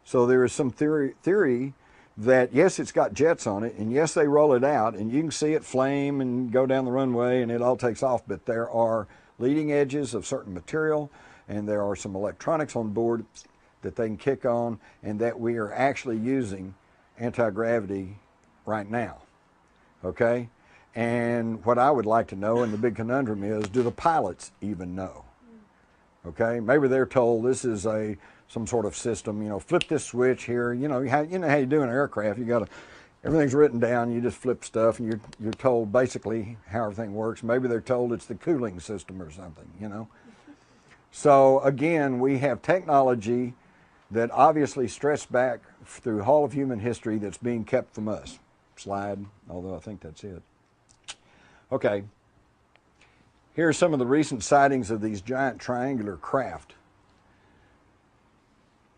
So there is some theory that yes, it's got jets on it, and yes, they roll it out, and you can see it flame and go down the runway, and it all takes off, but there are leading edges of certain material, and there are some electronics on board that they can kick on, and that we are actually using anti-gravity right now. Okay? And what I would like to know, and the big conundrum is, do the pilots even know? Okay, maybe they're told this is some sort of system. You know, flip this switch here. You know how you do in an aircraft. You got to, everything's written down. You just flip stuff, and you're told basically how everything works. Maybe they're told it's the cooling system or something. You know. So again, we have technology that obviously stretched back through all of human history that's being kept from us. Slide. Although I think that's it. Okay, here are some of the recent sightings of these giant triangular craft.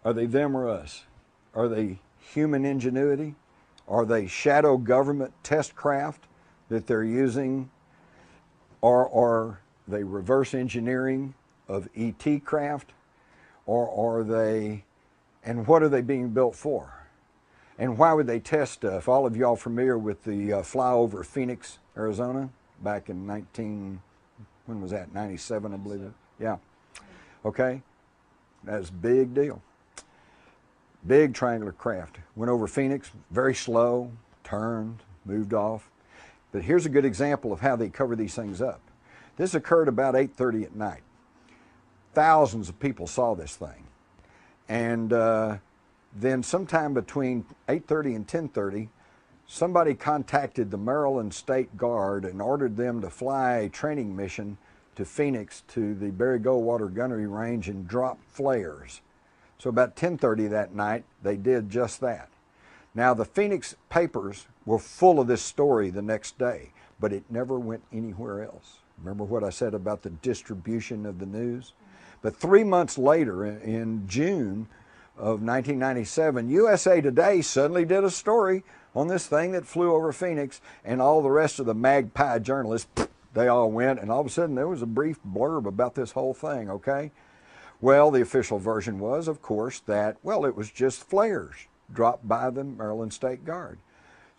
Are they them or us? Are they human ingenuity? Are they shadow government test craft that they're using? Or are they reverse engineering of ET craft? Or are they, and what are they being built for? And why would they test stuff? All of y'all familiar with the flyover Phoenix, Arizona? Back in when was that, 97, I believe it? Yeah. Okay. That's a big deal. Big triangular craft. Went over Phoenix, very slow, turned, moved off. But here's a good example of how they cover these things up. This occurred about 8:30 at night. Thousands of people saw this thing. And then sometime between 8:30 and 10:30, somebody contacted the Maryland State Guard and ordered them to fly a training mission to Phoenix to the Barry Goldwater Gunnery Range and drop flares. So about 10:30 that night, they did just that. Now the Phoenix papers were full of this story the next day, but it never went anywhere else. Remember what I said about the distribution of the news? But 3 months later, in June of 1997, USA Today suddenly did a story on this thing that flew over Phoenix, and all the rest of the magpie journalists, they all went, and all of a sudden there was a brief blurb about this whole thing, okay? Well, the official version was, of course, that, well, it was just flares dropped by the Maryland State Guard.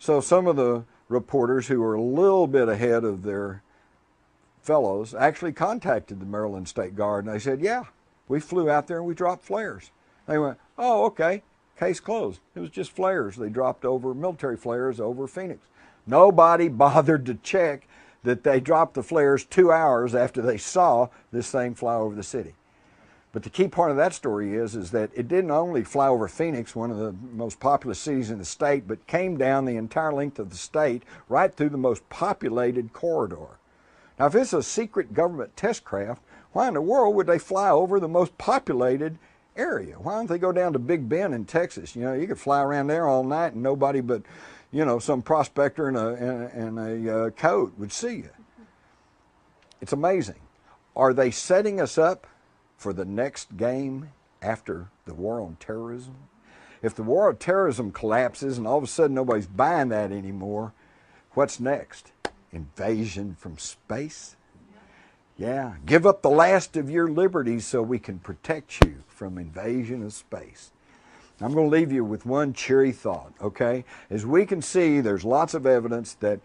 So some of the reporters who were a little bit ahead of their fellows actually contacted the Maryland State Guard, and they said, yeah, we flew out there and we dropped flares. They went, oh, okay, case closed. It was just flares. They dropped over, military flares over Phoenix. Nobody bothered to check that they dropped the flares 2 hours after they saw this thing fly over the city. But the key part of that story is that it didn't only fly over Phoenix, one of the most populous cities in the state, but came down the entire length of the state, right through the most populated corridor. Now, if it's a secret government test craft, why in the world would they fly over the most populated area? Why don't they go down to Big Bend in Texas? You know, you could fly around there all night and nobody but, you know, some prospector in a coat would see you. It's amazing. Are they setting us up for the next game after the war on terrorism? If the war on terrorism collapses and all of a sudden nobody's buying that anymore, what's next? Invasion from space? Yeah, give up the last of your liberties so we can protect you from invasion of space. I'm going to leave you with one cheery thought, okay? As we can see, there's lots of evidence that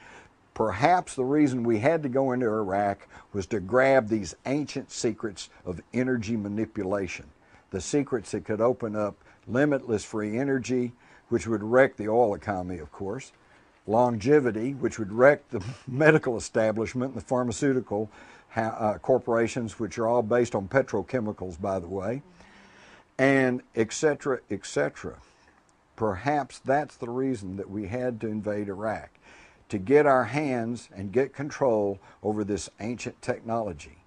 perhaps the reason we had to go into Iraq was to grab these ancient secrets of energy manipulation, the secrets that could open up limitless free energy, which would wreck the oil economy, of course, longevity, which would wreck the medical establishment and the pharmaceutical corporations, which are all based on petrochemicals, by the way, and et cetera, et cetera. Perhaps that's the reason that we had to invade Iraq, to get our hands and get control over this ancient technology.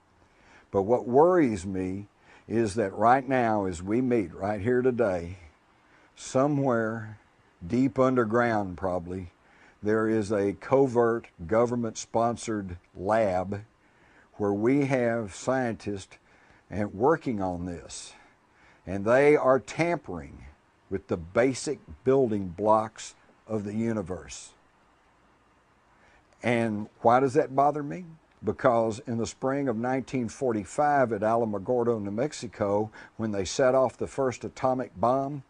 But what worries me is that right now, as we meet right here today, somewhere deep underground probably, there is a covert government-sponsored lab where we have scientists working on this, and they are tampering with the basic building blocks of the universe. And why does that bother me? Because in the spring of 1945 at Alamogordo, New Mexico, when they set off the first atomic bomb,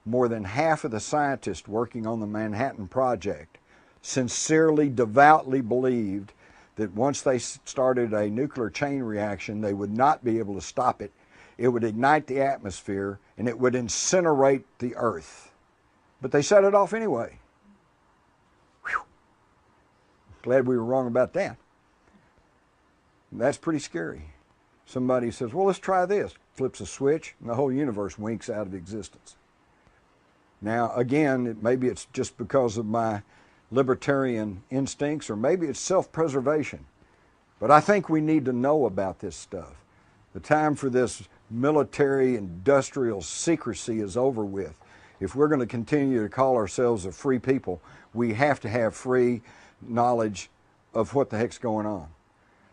more than half of the scientists working on the Manhattan Project sincerely, devoutly believed that once they started a nuclear chain reaction, they would not be able to stop it. It would ignite the atmosphere and it would incinerate the earth. But they set it off anyway. Whew. Glad we were wrong about that. That's pretty scary. Somebody says, well, let's try this. Flips a switch and the whole universe winks out of existence. Now, again, maybe it's just because of my libertarian instincts, or maybe it's self-preservation. But I think we need to know about this stuff. The time for this military industrial secrecy is over with. If we're going to continue to call ourselves a free people, we have to have free knowledge of what the heck's going on.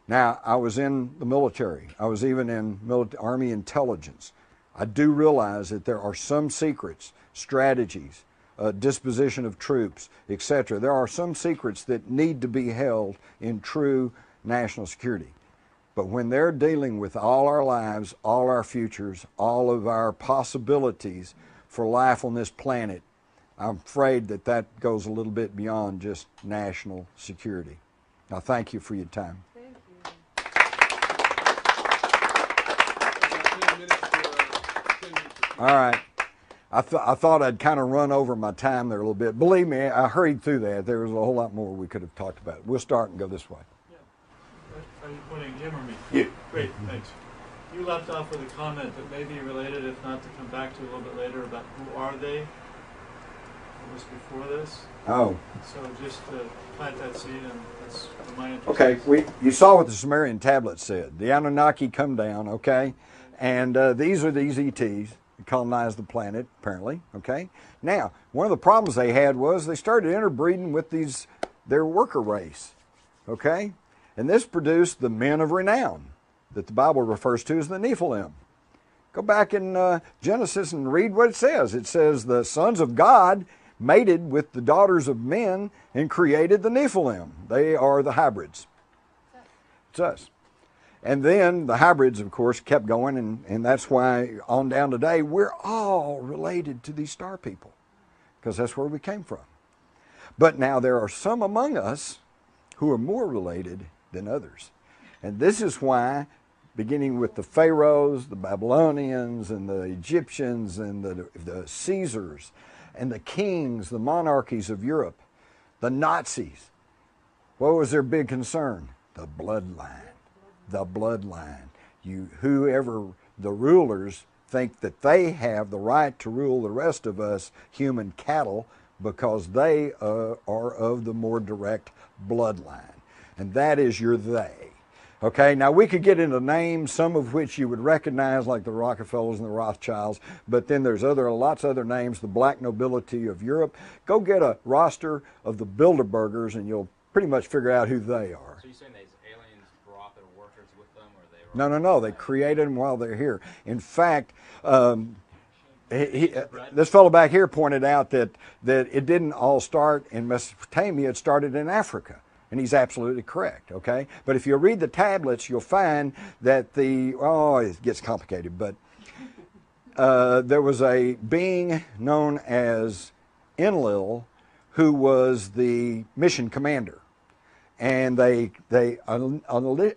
Now, I was in the military. I was even in Army intelligence. I do realize that there are some secrets, strategies, disposition of troops, etc. There are some secrets that need to be held in true national security. But when they're dealing with all our lives, all our futures, all of our possibilities for life on this planet, I'm afraid that that goes a little bit beyond just national security. Now, thank you for your time. All right. I thought I'd kind of run over my time there a little bit. Believe me, I hurried through that. There was a whole lot more we could have talked about. We'll start and go this way. Yeah. Are you pointing him or me? Yeah. Great, thanks. You left off with a comment that may be related, if not to come back to a little bit later, about who are they? It was before this. Oh. So just to plant that seed, and that's my interest. Okay, you saw what the Sumerian tablet said. The Anunnaki come down, okay? And these are these ETs. Colonized the planet, apparently, okay? Now, one of the problems they had was they started interbreeding with their worker race, okay? And this produced the men of renown that the Bible refers to as the Nephilim, Go back in Genesis and read what it says. It says the sons of God mated with the daughters of men and created the Nephilim. They are the hybrids. It's us. And then the hybrids, of course, kept going, and that's why on down today, we're all related to these star people, because that's where we came from. But now there are some among us who are more related than others. And this is why, beginning with the pharaohs, the Babylonians, and the Egyptians, and the Caesars, and the kings, the monarchies of Europe, the Nazis, what was their big concern? The bloodline. The bloodline. Whoever the rulers think that they have the right to rule the rest of us human cattle because they are of the more direct bloodline. And that is your they. Okay, now we could get into names, some of which you would recognize, like the Rockefellers and the Rothschilds, but then there's lots of other names, the black nobility of Europe. Go get a roster of the Bilderbergers and you'll pretty much figure out who they are. So you're saying these aliens brought their workers with them, or they were... No, they created them while they're here. In fact, this fellow back here pointed out that it didn't all start in Mesopotamia, it started in Africa. And he's absolutely correct, okay? But if you read the tablets, you'll find that it gets complicated, but there was a being known as Enlil who was the mission commander. And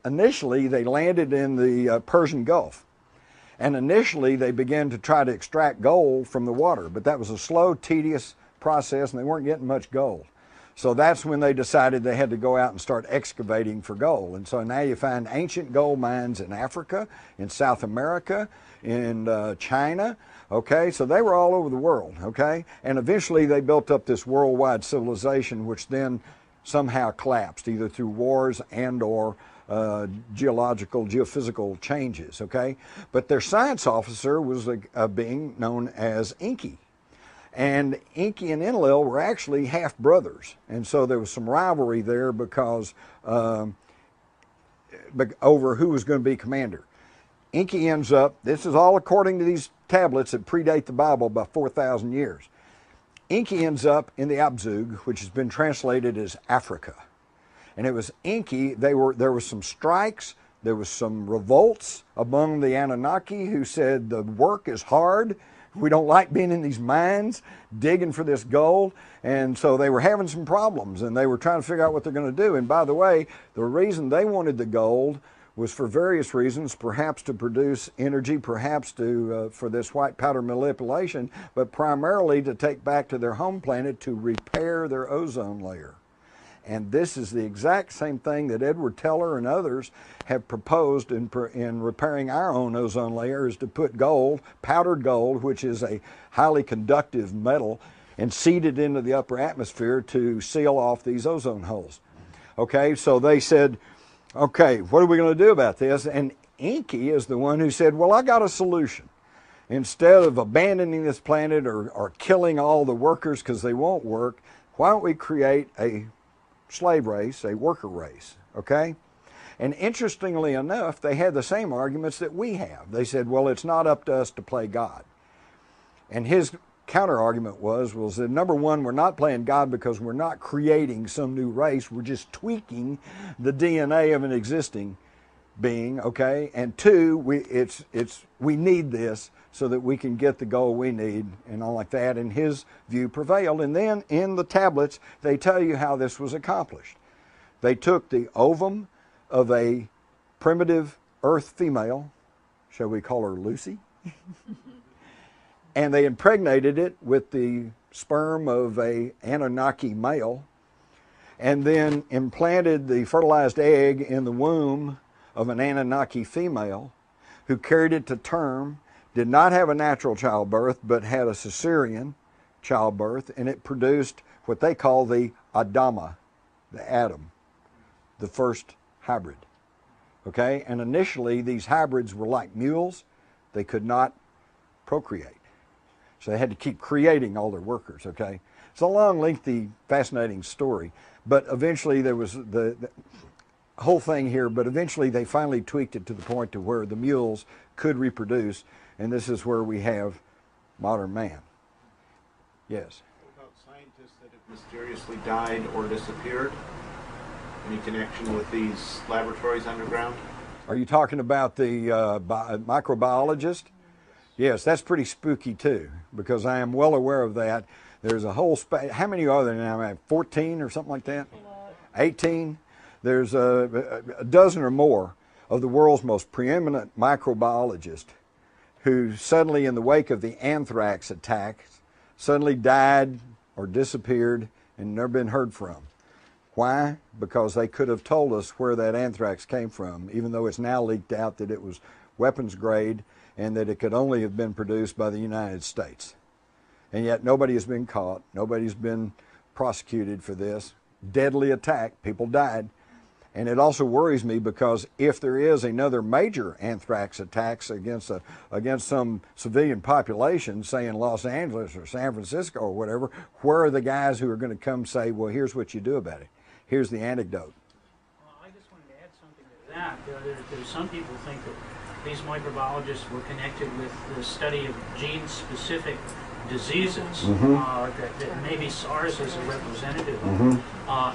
initially they landed in the Persian Gulf. And initially they began to try to extract gold from the water, but that was a slow, tedious process and they weren't getting much gold. So that's when they decided they had to go out and start excavating for gold. And so now you find ancient gold mines in Africa, in South America, in China, okay? So they were all over the world, okay? And eventually they built up this worldwide civilization, which then somehow collapsed, either through wars and or geophysical changes, okay? But their science officer was a being known as Enki. And Enki and Enlil were actually half brothers, and so there was some rivalry there because over who was going to be commander. Enki ends up, this is all according to these tablets that predate the Bible by 4,000 years. Enki ends up in the Abzug, which has been translated as Africa. And it was Enki, there were some strikes, there was some revolts among the Anunnaki who said the work is hard. We don't like being in these mines, digging for this gold. And so they were having some problems and they were trying to figure out what they're going to do. And by the way, the reason they wanted the gold was for various reasons, perhaps to produce energy, perhaps for this white powder manipulation, but primarily to take back to their home planet to repair their ozone layer. And this is the exact same thing that Edward Teller and others have proposed in repairing our own ozone layer, is to put gold, powdered gold, which is a highly conductive metal, and seed it into the upper atmosphere to seal off these ozone holes. Okay, so they said, okay, what are we going to do about this? And Enki is the one who said, well, I got a solution. Instead of abandoning this planet or killing all the workers because they won't work, why don't we create a slave race, a worker race, okay? And interestingly enough, they had the same arguments that we have. They said, well, it's not up to us to play God. And his counter argument was that number one, we're not playing God because we're not creating some new race. We're just tweaking the DNA of an existing being, okay? And two, we need this so that we can get the goal we need and all like that. And his view prevailed. And then in the tablets, they tell you how this was accomplished. They took the ovum of a primitive earth female, shall we call her Lucy? And they impregnated it with the sperm of a Anunnaki male, and then implanted the fertilized egg in the womb of an Anunnaki female, who carried it to term, did not have a natural childbirth, but had a cesarean childbirth, and it produced what they call the Adama, the Adam, the first hybrid. Okay, and initially these hybrids were like mules. They could not procreate. So they had to keep creating all their workers, okay? It's a long, lengthy, fascinating story, but eventually there was the whole thing here, but eventually they finally tweaked it to the point to where the mules could reproduce, and this is where we have modern man. Yes? What about scientists that have mysteriously died or disappeared? Any connection with these laboratories underground? Are you talking about the microbiologist? Yes, that's pretty spooky too, because I am well aware of that. There's a whole how many are there now? 14 or something like that? 18? There's a dozen or more of the world's most preeminent microbiologists who suddenly, in the wake of the anthrax attack, suddenly died or disappeared and never been heard from. Why? Because they could have told us where that anthrax came from, even though it's now leaked out that it was weapons grade and that it could only have been produced by the United States. And yet nobody has been caught. Nobody's been prosecuted for this. Deadly attack. People died. And it also worries me because if there is another major anthrax attacks against some civilian population, say in Los Angeles or San Francisco or whatever, where are the guys who are going to come say, well, here's what you do about it? Here's the antidote. Well, I just wanted to add something to that. There's some people think that these microbiologists were connected with the study of gene-specific diseases, that maybe SARS is a representative of,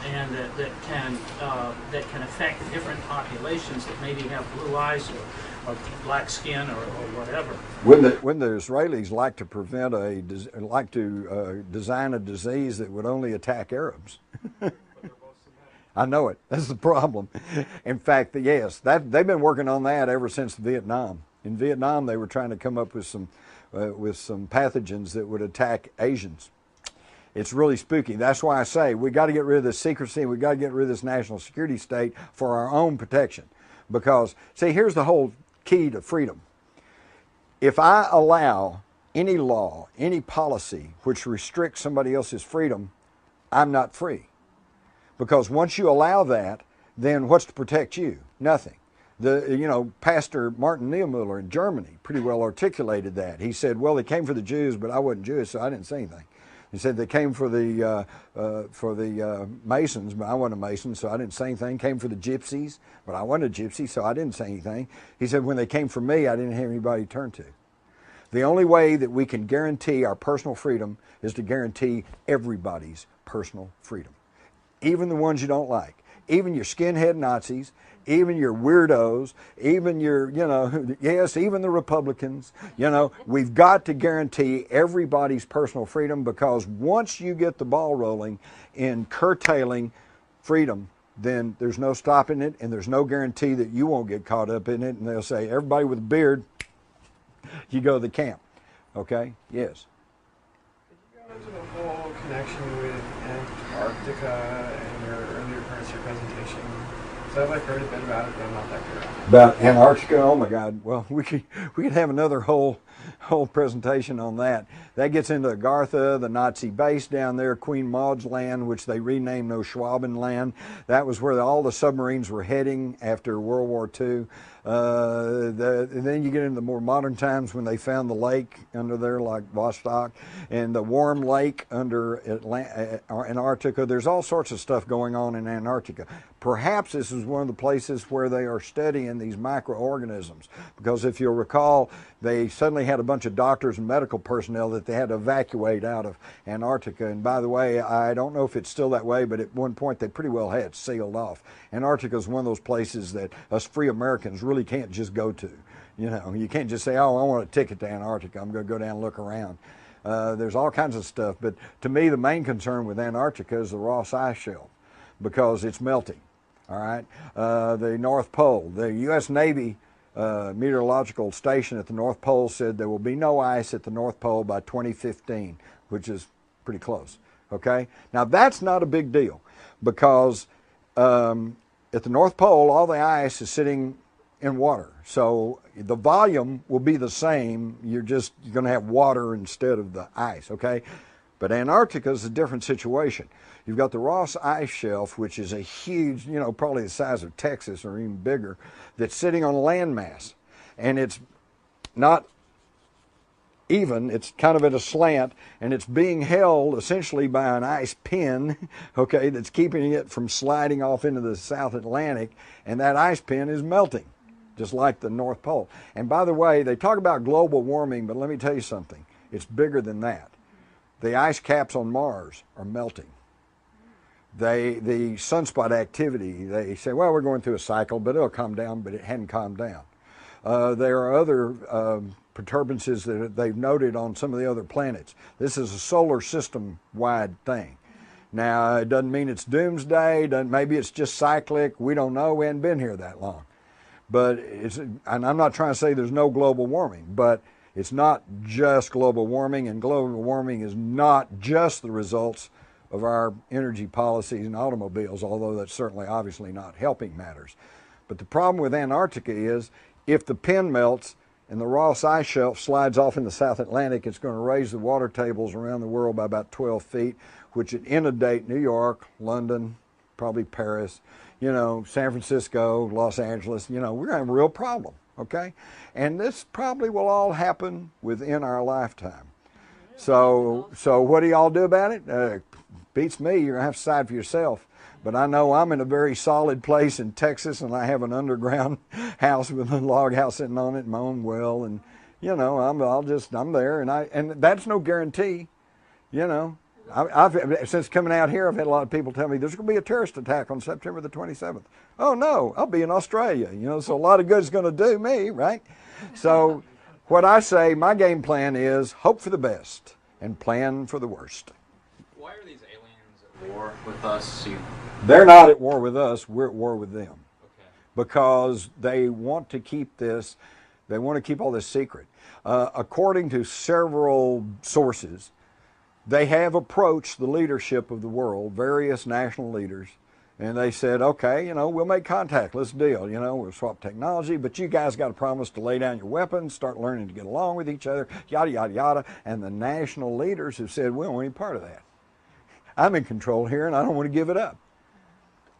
and that can affect different populations that maybe have blue eyes or black skin or whatever. When the Israelis like to design a disease that would only attack Arabs. I know it. That's the problem. In fact, yes, they've been working on that ever since Vietnam. In Vietnam, they were trying to come up with some pathogens that would attack Asians. It's really spooky. That's why I say we got to get rid of this secrecy. We got to get rid of this national security state for our own protection. Because, see, here's the whole key to freedom. If I allow any law, any policy which restricts somebody else's freedom, I'm not free. Because once you allow that, then what's to protect you? Nothing. Pastor Martin Niemöller in Germany pretty well articulated that. He said, well, they came for the Jews, but I wasn't Jewish, so I didn't say anything. He said they came for the Masons, but I wasn't a Mason, so I didn't say anything. Came for the Gypsies, but I wasn't a Gypsy, so I didn't say anything. He said when they came for me, I didn't have anybody to turn to. The only way that we can guarantee our personal freedom is to guarantee everybody's personal freedom. Even the ones you don't like, even your skinhead Nazis, even your weirdos, even your, yes, even the Republicans, we've got to guarantee everybody's personal freedom, because once you get the ball rolling in curtailing freedom, then there's no stopping it, and there's no guarantee that you won't get caught up in it, and they'll say, everybody with a beard, you go to the camp. Okay? Yes. Could you go into the whole connection with Antarctica and your earlier parts of your presentation? So I've heard a bit about it, but I'm not that clear on it. About Antarctica? Oh my God! Well, we could have another whole presentation on that. That gets into Agartha, the Nazi base down there, Queen Maud's land, which they renamed Neuschwabenland. That was where all the submarines were heading after World War II. Then you get into the more modern times when they found the lake under there, like Vostok, and the warm lake under Antarctica. There's all sorts of stuff going on in Antarctica. Perhaps this is one of the places where they are studying these microorganisms, because if you'll recall, they suddenly had a bunch of doctors and medical personnel that they had to evacuate out of Antarctica. And by the way, I don't know if it's still that way, but at one point they pretty well had sealed off. Antarctica is one of those places that us free Americans really can't just go to. You can't just say, oh, I want a ticket to Antarctica, I'm going to go down and look around. There's all kinds of stuff, but to me the main concern with Antarctica is the Ross Ice Shelf, because it's melting. All right, the North Pole, the U.S. Navy meteorological station at the North Pole said there will be no ice at the North Pole by 2015, which is pretty close. Okay, now that's not a big deal, because at the North Pole all the ice is sitting in water, so the volume will be the same. You're going to have water instead of the ice. Okay, but Antarctica is a different situation. You've got the Ross Ice Shelf, which is a huge, probably the size of Texas or even bigger, that's sitting on a landmass. And it's not even, it's kind of at a slant, and it's being held essentially by an ice pin, okay, that's keeping it from sliding off into the South Atlantic, and that ice pin is melting. just like the North Pole. And by the way, they talk about global warming, but let me tell you something. It's bigger than that. The ice caps on Mars are melting. The sunspot activity, they say, well, we're going through a cycle, but it'll calm down, but it hadn't calmed down. There are other perturbances that they've noted on some of the other planets. This is a solar system-wide thing. Now, it doesn't mean it's doomsday, maybe it's just cyclic, we don't know, we haven't been here that long. But and I'm not trying to say there's no global warming, but it's not just global warming, and global warming is not just the results of our energy policies and automobiles, although that's certainly obviously not helping matters. But the problem with Antarctica is if the pin melts and the Ross ice shelf slides off in the South Atlantic, it's going to raise the water tables around the world by about 12 feet, which would inundate New York, London, probably Paris, you know, San Francisco, Los Angeles. You know, we're going to have a real problem, okay? And this probably will all happen within our lifetime. So what do y'all do about it? Beats me. You're going to have to decide for yourself. But I know I'm in a very solid place in Texas, and I have an underground house with a log house sitting on it, my own well, and you know, I'm there, and that's no guarantee. You know, I've since coming out here, I've had a lot of people tell me there's going to be a terrorist attack on September the 27th. Oh no, I'll be in Australia. You know, so a lot of good's going to do me, right? So what I say, my game plan is hope for the best and plan for the worst. Why are these aliens at war with us? They're not at war with us, we're at war with them. Okay. Because they want to keep this, they want to keep all this secret. According to several sources, they have approached the leadership of the world, various national leaders, and they said, okay, you know, we'll make contact, let's deal, you know, we'll swap technology, but you guys got to promise to lay down your weapons, start learning to get along with each other, yada, yada, yada. And the national leaders have said, we don't want any part of that. I'm in control here and I don't want to give it up.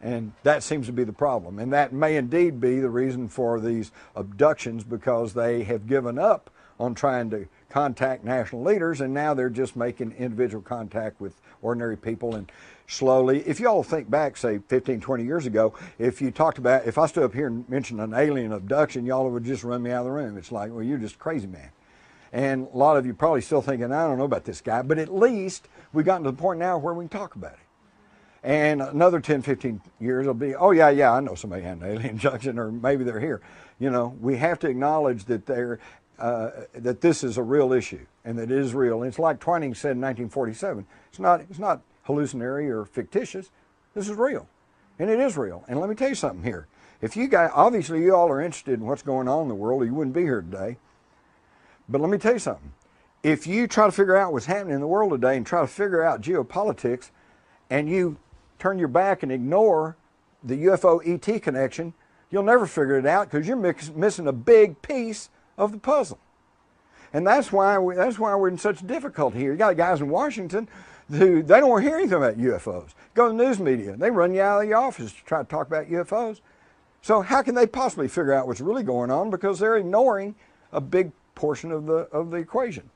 And that seems to be the problem. And that may indeed be the reason for these abductions, because they have given up on trying to contact national leaders, and now they're just making individual contact with ordinary people. And slowly, if you all think back, say 15, 20 years ago, if you talked about, if I stood up here and mentioned an alien abduction, y'all would just run me out of the room. It's like, well, you're just a crazy man. And a lot of you probably still thinking, I don't know about this guy, but at least we've gotten to the point now where we can talk about it. And another 10, 15 years will be, oh yeah, I know somebody had an alien abduction, or maybe they're here. You know, we have to acknowledge that that this is a real issue, and that it is real. And it's like Twining said in 1947, it's not hallucinatory or fictitious. This is real, and it is real. And let me tell you something here. If you guys, obviously you all are interested in what's going on in the world, or you wouldn't be here today. But let me tell you something. If you try to figure out what's happening in the world today and try to figure out geopolitics, and you turn your back and ignore the UFO ET connection, you'll never figure it out, because you're missing a big piece of the puzzle. And that's why we're in such difficulty here. You got guys in Washington who they don't want to hear anything about UFOs. Go to the news media, they run you out of the office to try to talk about UFOs. So how can they possibly figure out what's really going on, because they're ignoring a big portion of the equation?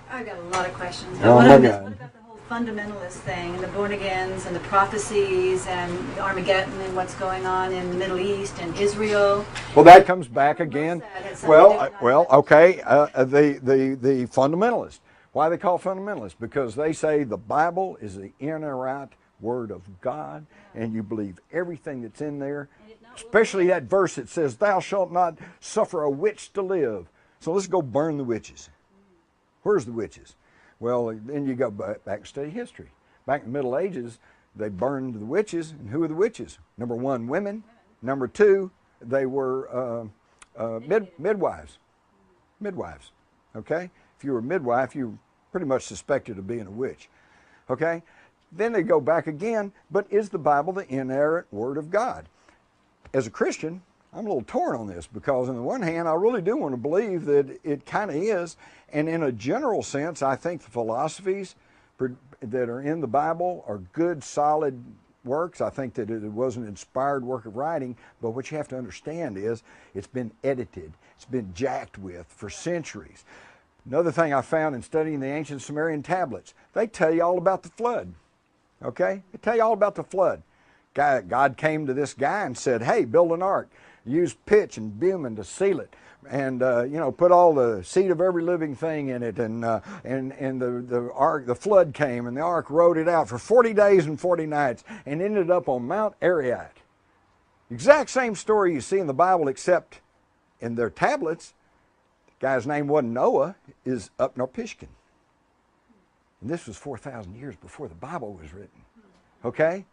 I've got a lot of questions. Oh my God. What about the whole fundamentalist thing, and the born-agains, and the prophecies, and Armageddon, and what's going on in the Middle East and Israel? Well, that comes back again. Well, okay. The fundamentalist. Why they call fundamentalists? Because they say the Bible is the inerrant Word of God, and you believe everything that's in there, especially that verse that says, "Thou shalt not suffer a witch to live." So let's go burn the witches. Where's the witches? Well, then you go back and study history. Back in the Middle Ages, they burned the witches. And who are the witches? Number one, women. Number two, they were midwives. Midwives, okay? If you were a midwife, you were pretty much suspected of being a witch, okay? Then they go back again, but is the Bible the inerrant Word of God? As a Christian, I'm a little torn on this, because on the one hand, I really do want to believe that it kind of is, and in a general sense, I think the philosophies that are in the Bible are good, solid works. I think that it was an inspired work of writing, but what you have to understand is it's been edited, it's been jacked with for centuries. Another thing I found in studying the ancient Sumerian tablets, they tell you all about the flood, okay? They tell you all about the flood. God came to this guy and said, hey, build an ark. Use pitch and bitumen to seal it, and you know, put all the seed of every living thing in it, and the ark, the flood came, and the ark rode it out for 40 days and 40 nights, and ended up on Mount Ararat. Exact same story you see in the Bible, except in their tablets, the guy's name wasn't Noah, is Upnor-Pishkin. And this was 4,000 years before the Bible was written. Okay?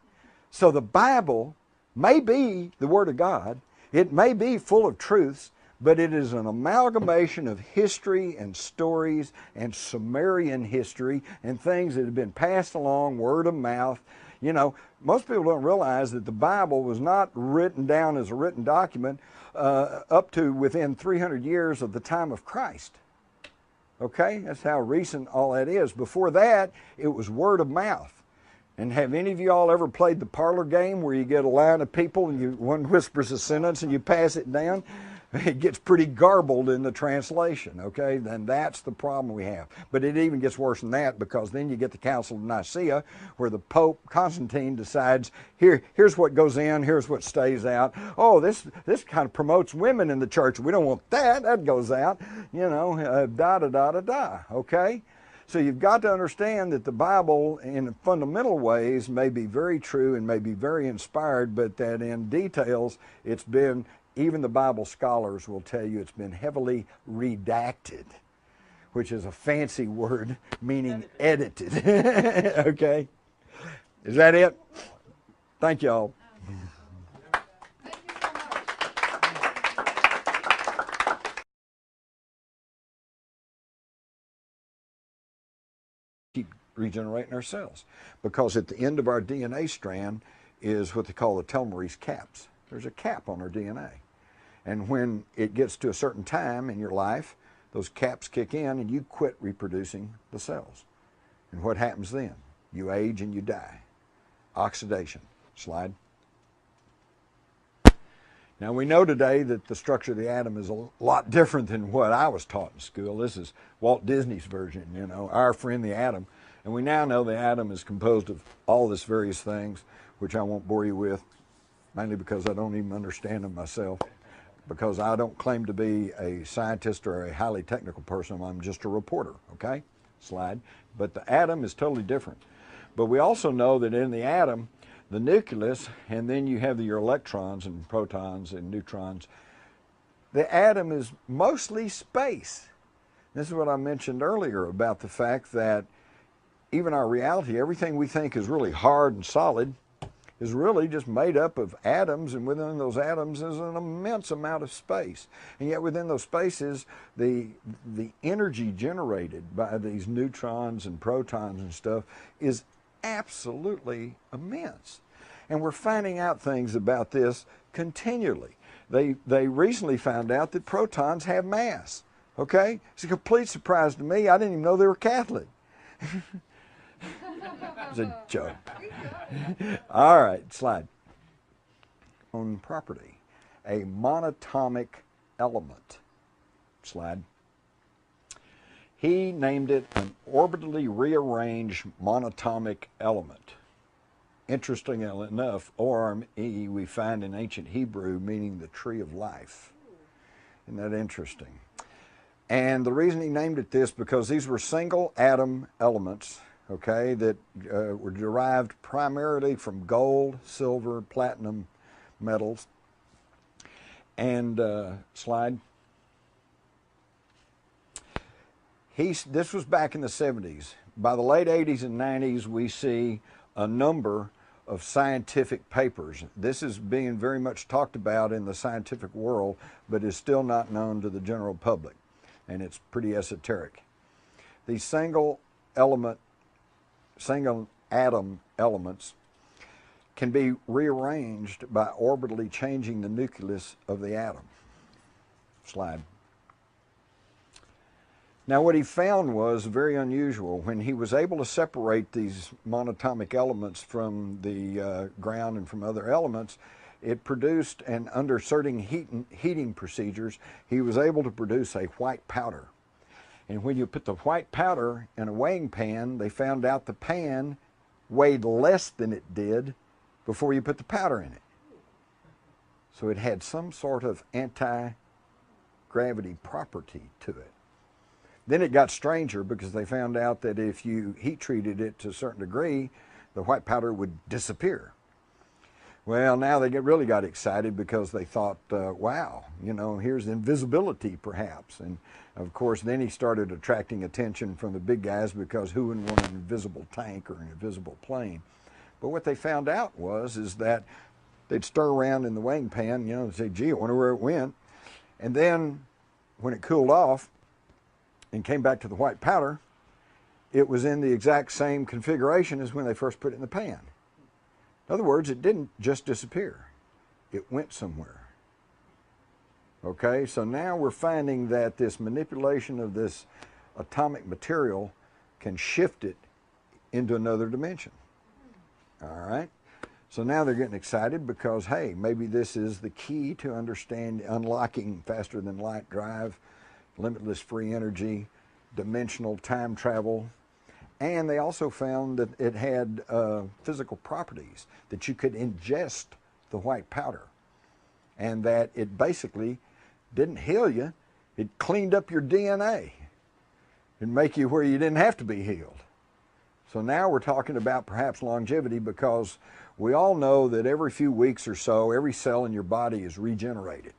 So the Bible may be the Word of God. It may be full of truths, but it is an amalgamation of history and stories and Sumerian history and things that have been passed along word of mouth. You know, most people don't realize that the Bible was not written down as a written document up to within 300 years of the time of Christ. Okay? That's how recent all that is. Before that, it was word of mouth. And have any of you all ever played the parlor game where you get a line of people and one whispers a sentence and you pass it down? It gets pretty garbled in the translation, okay? Then that's the problem we have. But it even gets worse than that, because then you get the Council of Nicaea, where the Pope Constantine decides, here's what goes in, here's what stays out. Oh, this kind of promotes women in the church. We don't want that. That goes out. You know, da-da-da-da-da, okay? So you've got to understand that the Bible in fundamental ways may be very true and may be very inspired, but that in details it's been, even the Bible scholars will tell you, it's been heavily redacted, which is a fancy word meaning edited. Okay? Is that it? Thank you all. Keep regenerating our cells, because at the end of our DNA strand is what they call the telomerase caps. There's a cap on our DNA, and when it gets to a certain time in your life, those caps kick in and you quit reproducing the cells. And what happens then? You age and you die. Oxidation. Slide. Now we know today that the structure of the atom is a lot different than what I was taught in school. This is Walt Disney's version, you know, Our Friend the Atom. And we now know the atom is composed of all these various things, which I won't bore you with, mainly because I don't even understand them myself, because I don't claim to be a scientist or a highly technical person. I'm just a reporter, okay? Slide. But the atom is totally different. But we also know that in the atom, the nucleus, and then you have your electrons and protons and neutrons. The atom is mostly space. This is what I mentioned earlier about the fact that even our reality, everything we think is really hard and solid, is really just made up of atoms, and within those atoms is an immense amount of space. And yet within those spaces, the energy generated by these neutrons and protons and stuff is absolutely immense. And we're finding out things about this continually. They recently found out that protons have mass. Okay? It's a complete surprise to me. I didn't even know they were Catholic. It's a joke. All right, slide. On property, a monatomic element. Slide. He named it an orbitally rearranged monatomic element. Interestingly enough, ORME we find in ancient Hebrew meaning the tree of life. Isn't that interesting? And the reason he named it this, because these were single atom elements, okay, that were derived primarily from gold, silver, platinum metals. And slide. This was back in the 70s. By the late 80s and 90s, we see a number of scientific papers. This is being very much talked about in the scientific world, but is still not known to the general public, and it's pretty esoteric. These single atom elements can be rearranged by orbitally changing the nucleus of the atom. Slide. Now what he found was very unusual. When he was able to separate these monatomic elements from the ground and from other elements, it produced, and under certain heating procedures, he was able to produce a white powder. And when you put the white powder in a weighing pan, they found out the pan weighed less than it did before you put the powder in it. So it had some sort of anti-gravity property to it. Then it got stranger because they found out that if you heat treated it to a certain degree, the white powder would disappear. Well, now they really got excited because they thought, wow, you know, here's invisibility perhaps. And of course, then he started attracting attention from the big guys because who wouldn't want an invisible tank or an invisible plane? But what they found out is that they'd stir around in the weighing pan, you know, and say, gee, I wonder where it went. And then when it cooled off and came back to the white powder, it was in the exact same configuration as when they first put it in the pan. In other words, it didn't just disappear. It went somewhere. Okay, so now we're finding that this manipulation of this atomic material can shift it into another dimension. All right, so now they're getting excited because, hey, maybe this is the key to unlocking faster than light drive, limitless free energy, dimensional time travel. And they also found that it had physical properties, that you could ingest the white powder, and that it basically didn't heal you, it cleaned up your DNA and make you where you didn't have to be healed. So now we're talking about perhaps longevity, because we all know that every few weeks or so, every cell in your body is regenerated.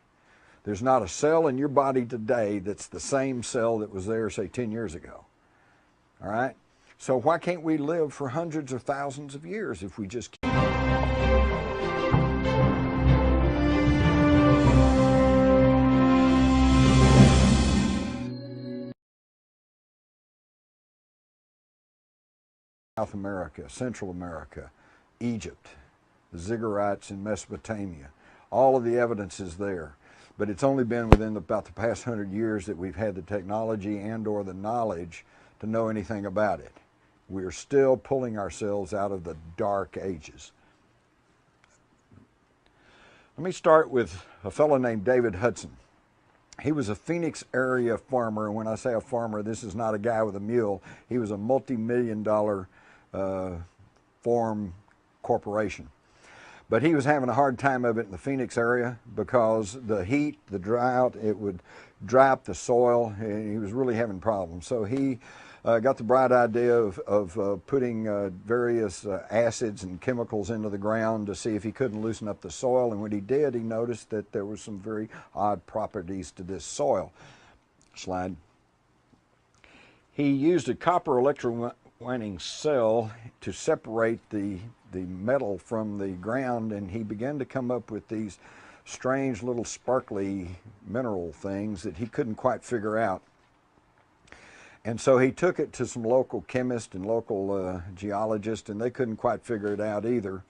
There's not a cell in your body today that's the same cell that was there, say, 10 years ago. All right? So why can't we live for hundreds or thousands of years if we just keep... South America, Central America, Egypt, the ziggurats in Mesopotamia. All of the evidence is there. But it's only been within about the past 100 years that we've had the technology and or the knowledge to know anything about it. We're still pulling ourselves out of the dark ages. Let me start with a fellow named David Hudson. He was a Phoenix area farmer. When I say a farmer, this is not a guy with a mule. He was a multi-million-dollar farm corporation. But he was having a hard time of it in the Phoenix area because the heat, the drought, it would dry up the soil, and he was really having problems. So he got the bright idea of putting various acids and chemicals into the ground to see if he couldn't loosen up the soil. And when he did, he noticed that there were some very odd properties to this soil. Slide. He used a copper electrowinning cell to separate the metal from the ground, and he began to come up with these strange little sparkly mineral things that he couldn't quite figure out. And so he took it to some local chemists and local geologists, and they couldn't quite figure it out either.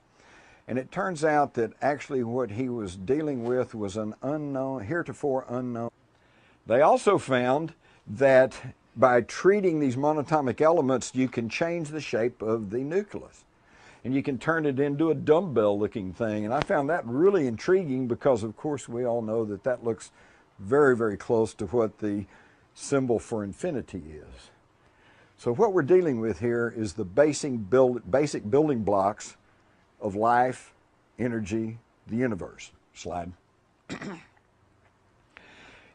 And it turns out that actually what he was dealing with was an unknown, heretofore unknown. They also found that by treating these monatomic elements, you can change the shape of the nucleus. And you can turn it into a dumbbell-looking thing. And I found that really intriguing because, of course, we all know that that looks very, very close to what the symbol for infinity is. So what we're dealing with here is the basic building blocks of life, energy, the universe. Slide.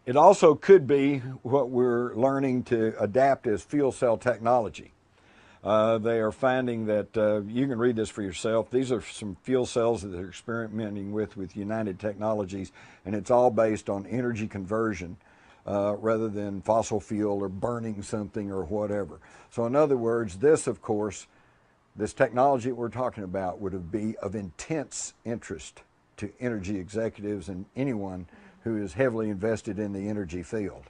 It also could be what we're learning to adapt as fuel cell technology. They are finding that, you can read this for yourself, these are some fuel cells that they're experimenting with United Technologies, and it's all based on energy conversion rather than fossil fuel or burning something or whatever. So in other words, this, of course, this technology that we're talking about would be of intense interest to energy executives and anyone who is heavily invested in the energy field.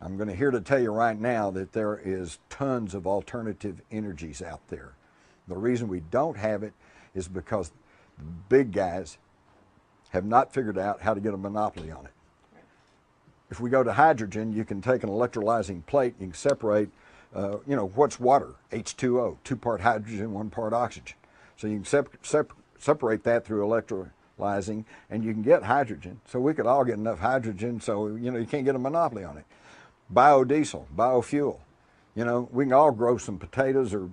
I'm going to here to tell you right now that there is tons of alternative energies out there. The reason we don't have it is because the big guys have not figured out how to get a monopoly on it. If we go to hydrogen, you can take an electrolyzing plate and you can separate, you know, what's water? H2O, 2-part hydrogen, 1 part oxygen. So you can separate that through electrolyzing and you can get hydrogen. So we could all get enough hydrogen so, you know, you can't get a monopoly on it. Biodiesel, biofuel. You know, we can all grow some potatoes or